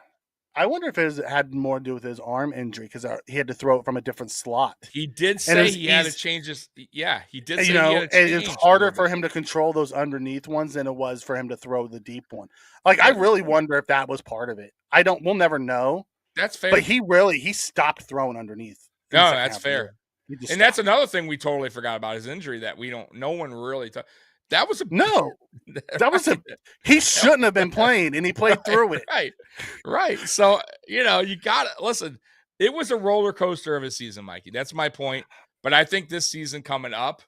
S3: I wonder if it had more to do with his arm injury, because he had to throw it from a different slot.
S2: He did say he had to change his. Yeah, he did say he had to change.
S3: It's harder for him to control those underneath ones than it was for him to throw the deep one. Like, I really wonder if that was part of it. We'll never know.
S2: That's fair.
S3: But he stopped throwing underneath.
S2: No, that's fair. And that's another thing we totally forgot about his injury that no one really. That was a
S3: No, that was he shouldn't have been playing, and he played through it.
S2: Right. So, you got to listen. It was a roller coaster of a season, Mikey. That's my point. But I think this season coming up,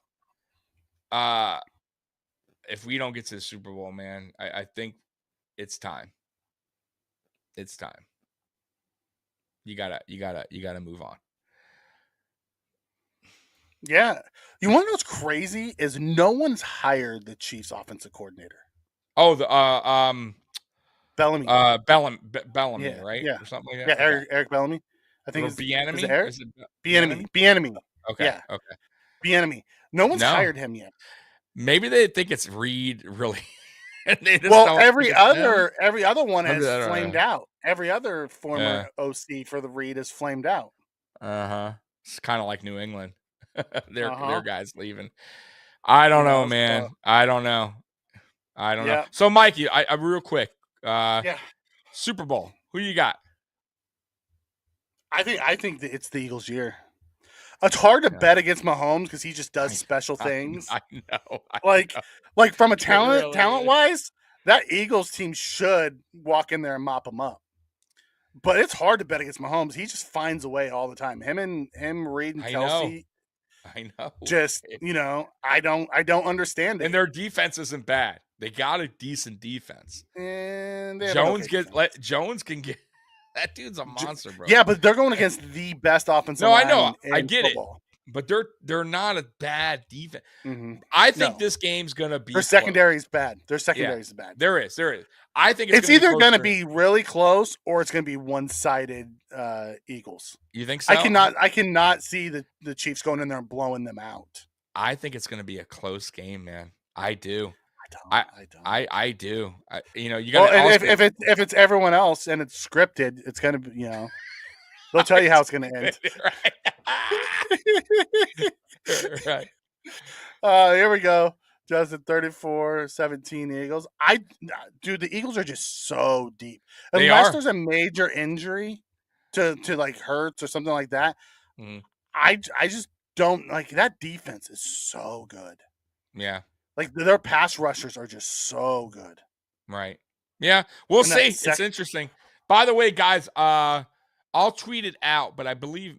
S2: if we don't get to the Super Bowl, man, I think it's time. It's time. You gotta move on.
S3: Yeah. You want to know what's crazy is no one's hired the Chiefs offensive coordinator.
S2: Oh, the
S3: Bellamy.
S2: Bellamy,
S3: Yeah,
S2: right?
S3: yeah.
S2: Or something like
S3: Yeah,
S2: that.
S3: Eric Bellamy. I think
S2: Or
S3: it's
S2: Bieniemy?
S3: is it Eric?
S2: Is it
S3: Bieniemy. Bieniemy.
S2: Okay.
S3: Yeah.
S2: Okay.
S3: Bieniemy. No one's
S2: No.
S3: hired him yet.
S2: Maybe they think it's Reed, really. They just
S3: Well,
S2: don't
S3: every
S2: think it's him.
S3: other one
S2: Maybe, I
S3: has
S2: don't
S3: flamed
S2: know.
S3: out. Every other former
S2: Yeah.
S3: OC for the Reed has flamed out.
S2: It's kind of like New England. Their
S3: Uh-huh.
S2: guys leaving. I don't know,
S3: So,
S2: man. I don't know.
S3: yeah.
S2: So, Mikey, I real quick.
S3: Yeah.
S2: Super Bowl. Who you got?
S3: I think that it's the Eagles' year. It's hard to bet against Mahomes because he just does special things.
S2: I know.
S3: Like from a
S2: really
S3: talent wise, that Eagles team should walk in there and mop him up. But it's hard to bet against Mahomes. He just finds a way all the time. Him, Reed, and Kelsey.
S2: I know.
S3: Just I don't understand it.
S2: And their defense isn't bad. They got a decent defense.
S3: And they have
S2: Jones
S3: defense.
S2: can get. That dude's a monster, bro.
S3: Yeah, but they're going against the best offensive line.
S2: I know. I get
S3: football.
S2: it. But they're not a bad defense.
S3: Mm-hmm.
S2: I think this game's gonna be.
S3: Their secondary is bad. Their secondary is bad.
S2: There is. I think
S3: it's either going to be really close or it's going to be one-sided Eagles.
S2: You think so?
S3: I cannot see the Chiefs going in there and blowing them out.
S2: I think it's going to be a close game, man. I do.
S3: I don't.
S2: I do. You got.
S3: Well, if it's everyone else and it's scripted, it's going to be they'll tell you how it's going to end.
S2: Right.
S3: Here we go. Justin, 34-17 Eagles. Dude, the Eagles are just so deep. Unless there's a major injury to like Hurts or something like that, I just don't like that defense is so good.
S2: Yeah.
S3: Like their pass rushers are just so good.
S2: Right. Yeah. We'll see. It's interesting. By the way, guys, I'll tweet it out, but I believe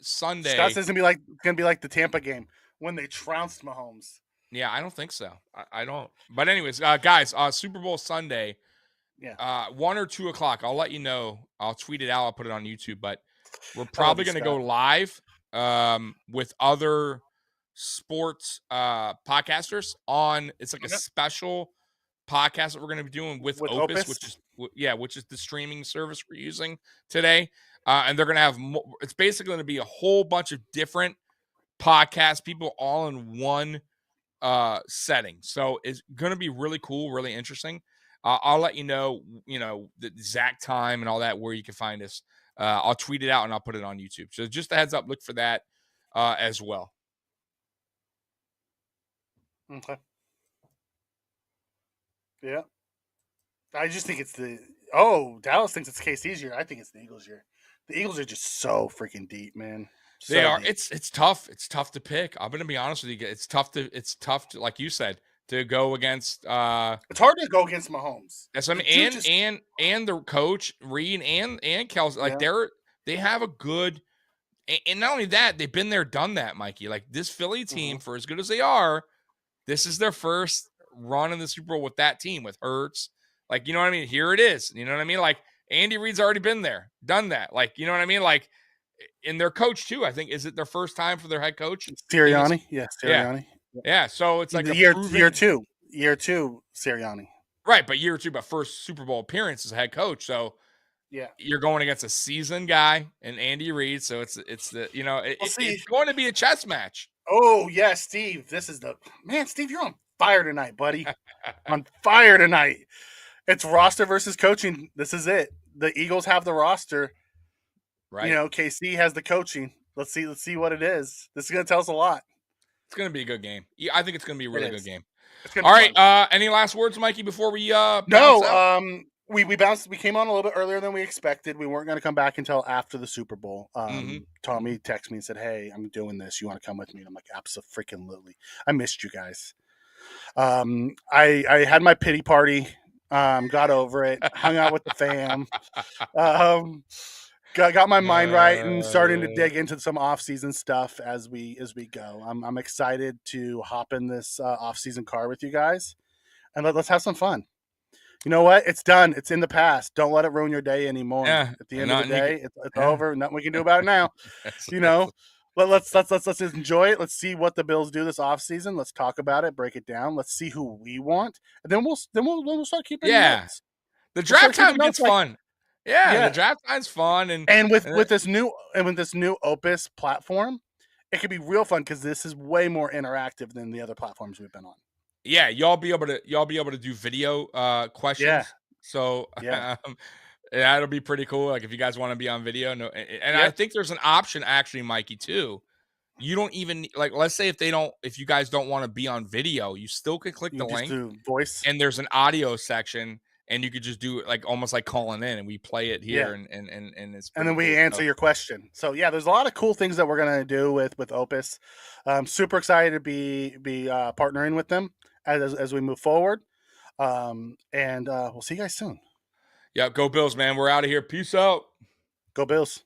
S2: Sunday.
S3: Scott says it's gonna be like the Tampa game when they trounced Mahomes.
S2: Yeah, I don't think so. I don't. But anyways, guys, Super Bowl Sunday.
S3: Yeah.
S2: 1 or 2 o'clock. I'll let you know. I'll tweet it out. I'll put it on YouTube. But we're probably going to go live with other sports podcasters on. It's like a special podcast that we're going to be doing with Opus, which is the streaming service we're using today. And they're going to have. It's basically going to be a whole bunch of different podcast people all in one setting. So it's going to be really cool, really interesting. I'll let you know, the exact time and all that, where you can find us. I'll tweet it out and I'll put it on YouTube. So just a heads up, look for that as well.
S3: Okay. Yeah. I just think it's Dallas thinks it's KC's year. I think it's the Eagles' year. The Eagles are just so freaking deep, man. So
S2: they are.
S3: Deep.
S2: It's tough. It's tough to pick. I'm going to be honest with you. It's tough to, like you said, to go against.
S3: It's hard to go against Mahomes.
S2: That's what I mean. And the coach Reed and Kelsey, like they have a good, and not only that, they've been there, done that, Mikey. Like this Philly team, for as good as they are, this is their first run in the Super Bowl with that team, with Hurts. Like, you know what I mean? Here it is. You know what I mean? Like Andy Reid's already been there, done that. Like, you know what I mean? Like. And their coach too, I think, is it their first time for their head coach?
S3: Sirianni, Sirianni.
S2: Yeah. So it's like
S3: year two, Sirianni.
S2: Right, but year 2, but first Super Bowl appearance as a head coach. So you're going against a seasoned guy and Andy Reid. So it's the it's going to be a chess match.
S3: Oh yeah, Steve. This is Steve, you're on fire tonight, buddy. On fire tonight. It's roster versus coaching. This is it. The Eagles have the roster.
S2: Right.
S3: KC has the coaching. Let's see what it is. This is going to tell us a lot.
S2: It's going to be a good game. I think it's going to be a really good game.
S3: All
S2: right. Any last words, Mikey, before we
S3: No. We bounced. We came on a little bit earlier than we expected. We weren't going to come back until after the Super Bowl. Tommy texted me and said, "Hey, I'm doing this. You want to come with me?" And I'm like, "Absolutely. I missed you guys." I had my pity party, got over it, hung out with the fam, um, got my mind right, and starting to dig into some off season stuff as we go. I'm excited to hop in this off season car with you guys, and let's have some fun. You know what? It's done. It's in the past. Don't let it ruin your day anymore.
S2: Yeah,
S3: At the
S2: and
S3: end of the
S2: nothing you
S3: day,
S2: can,
S3: it's
S2: yeah.
S3: over. Nothing we can do about it now.
S2: That's-
S3: You know, let's enjoy it. Let's see what the Bills do this offseason. Let's talk about it, break it down. Let's see who we want, and then we'll start keeping
S2: yeah.
S3: notes.
S2: The
S3: We'll start
S2: draft time
S3: keeping notes
S2: gets fun. Yeah, the
S3: yeah.
S2: draft time's fun, and
S3: And
S2: and
S3: with this new Opus platform, it could be real fun because this is way more interactive than the other platforms we've been on.
S2: yeah, y'all be able to do video questions. So
S3: Yeah.
S2: that'll be pretty cool. Like if you guys want to be on video, no, and I
S3: Yep.
S2: think there's an option actually, Mikey, too. You don't even like. Let's say if you guys don't want to be on video, you still could click
S3: You
S2: the
S3: can just
S2: link,
S3: do voice.
S2: and there's an audio section, and you could just do it like almost like calling in, and we play it here,
S3: Yeah.
S2: and it's
S3: And then
S2: pretty
S3: we
S2: cool.
S3: answer your question. So yeah, there's a lot of cool things that we're gonna do with Opus. Super excited to be partnering with them as we move forward. And we'll see you guys soon.
S2: Yeah, go Bills, man. We're out of here. Peace out.
S3: Go Bills.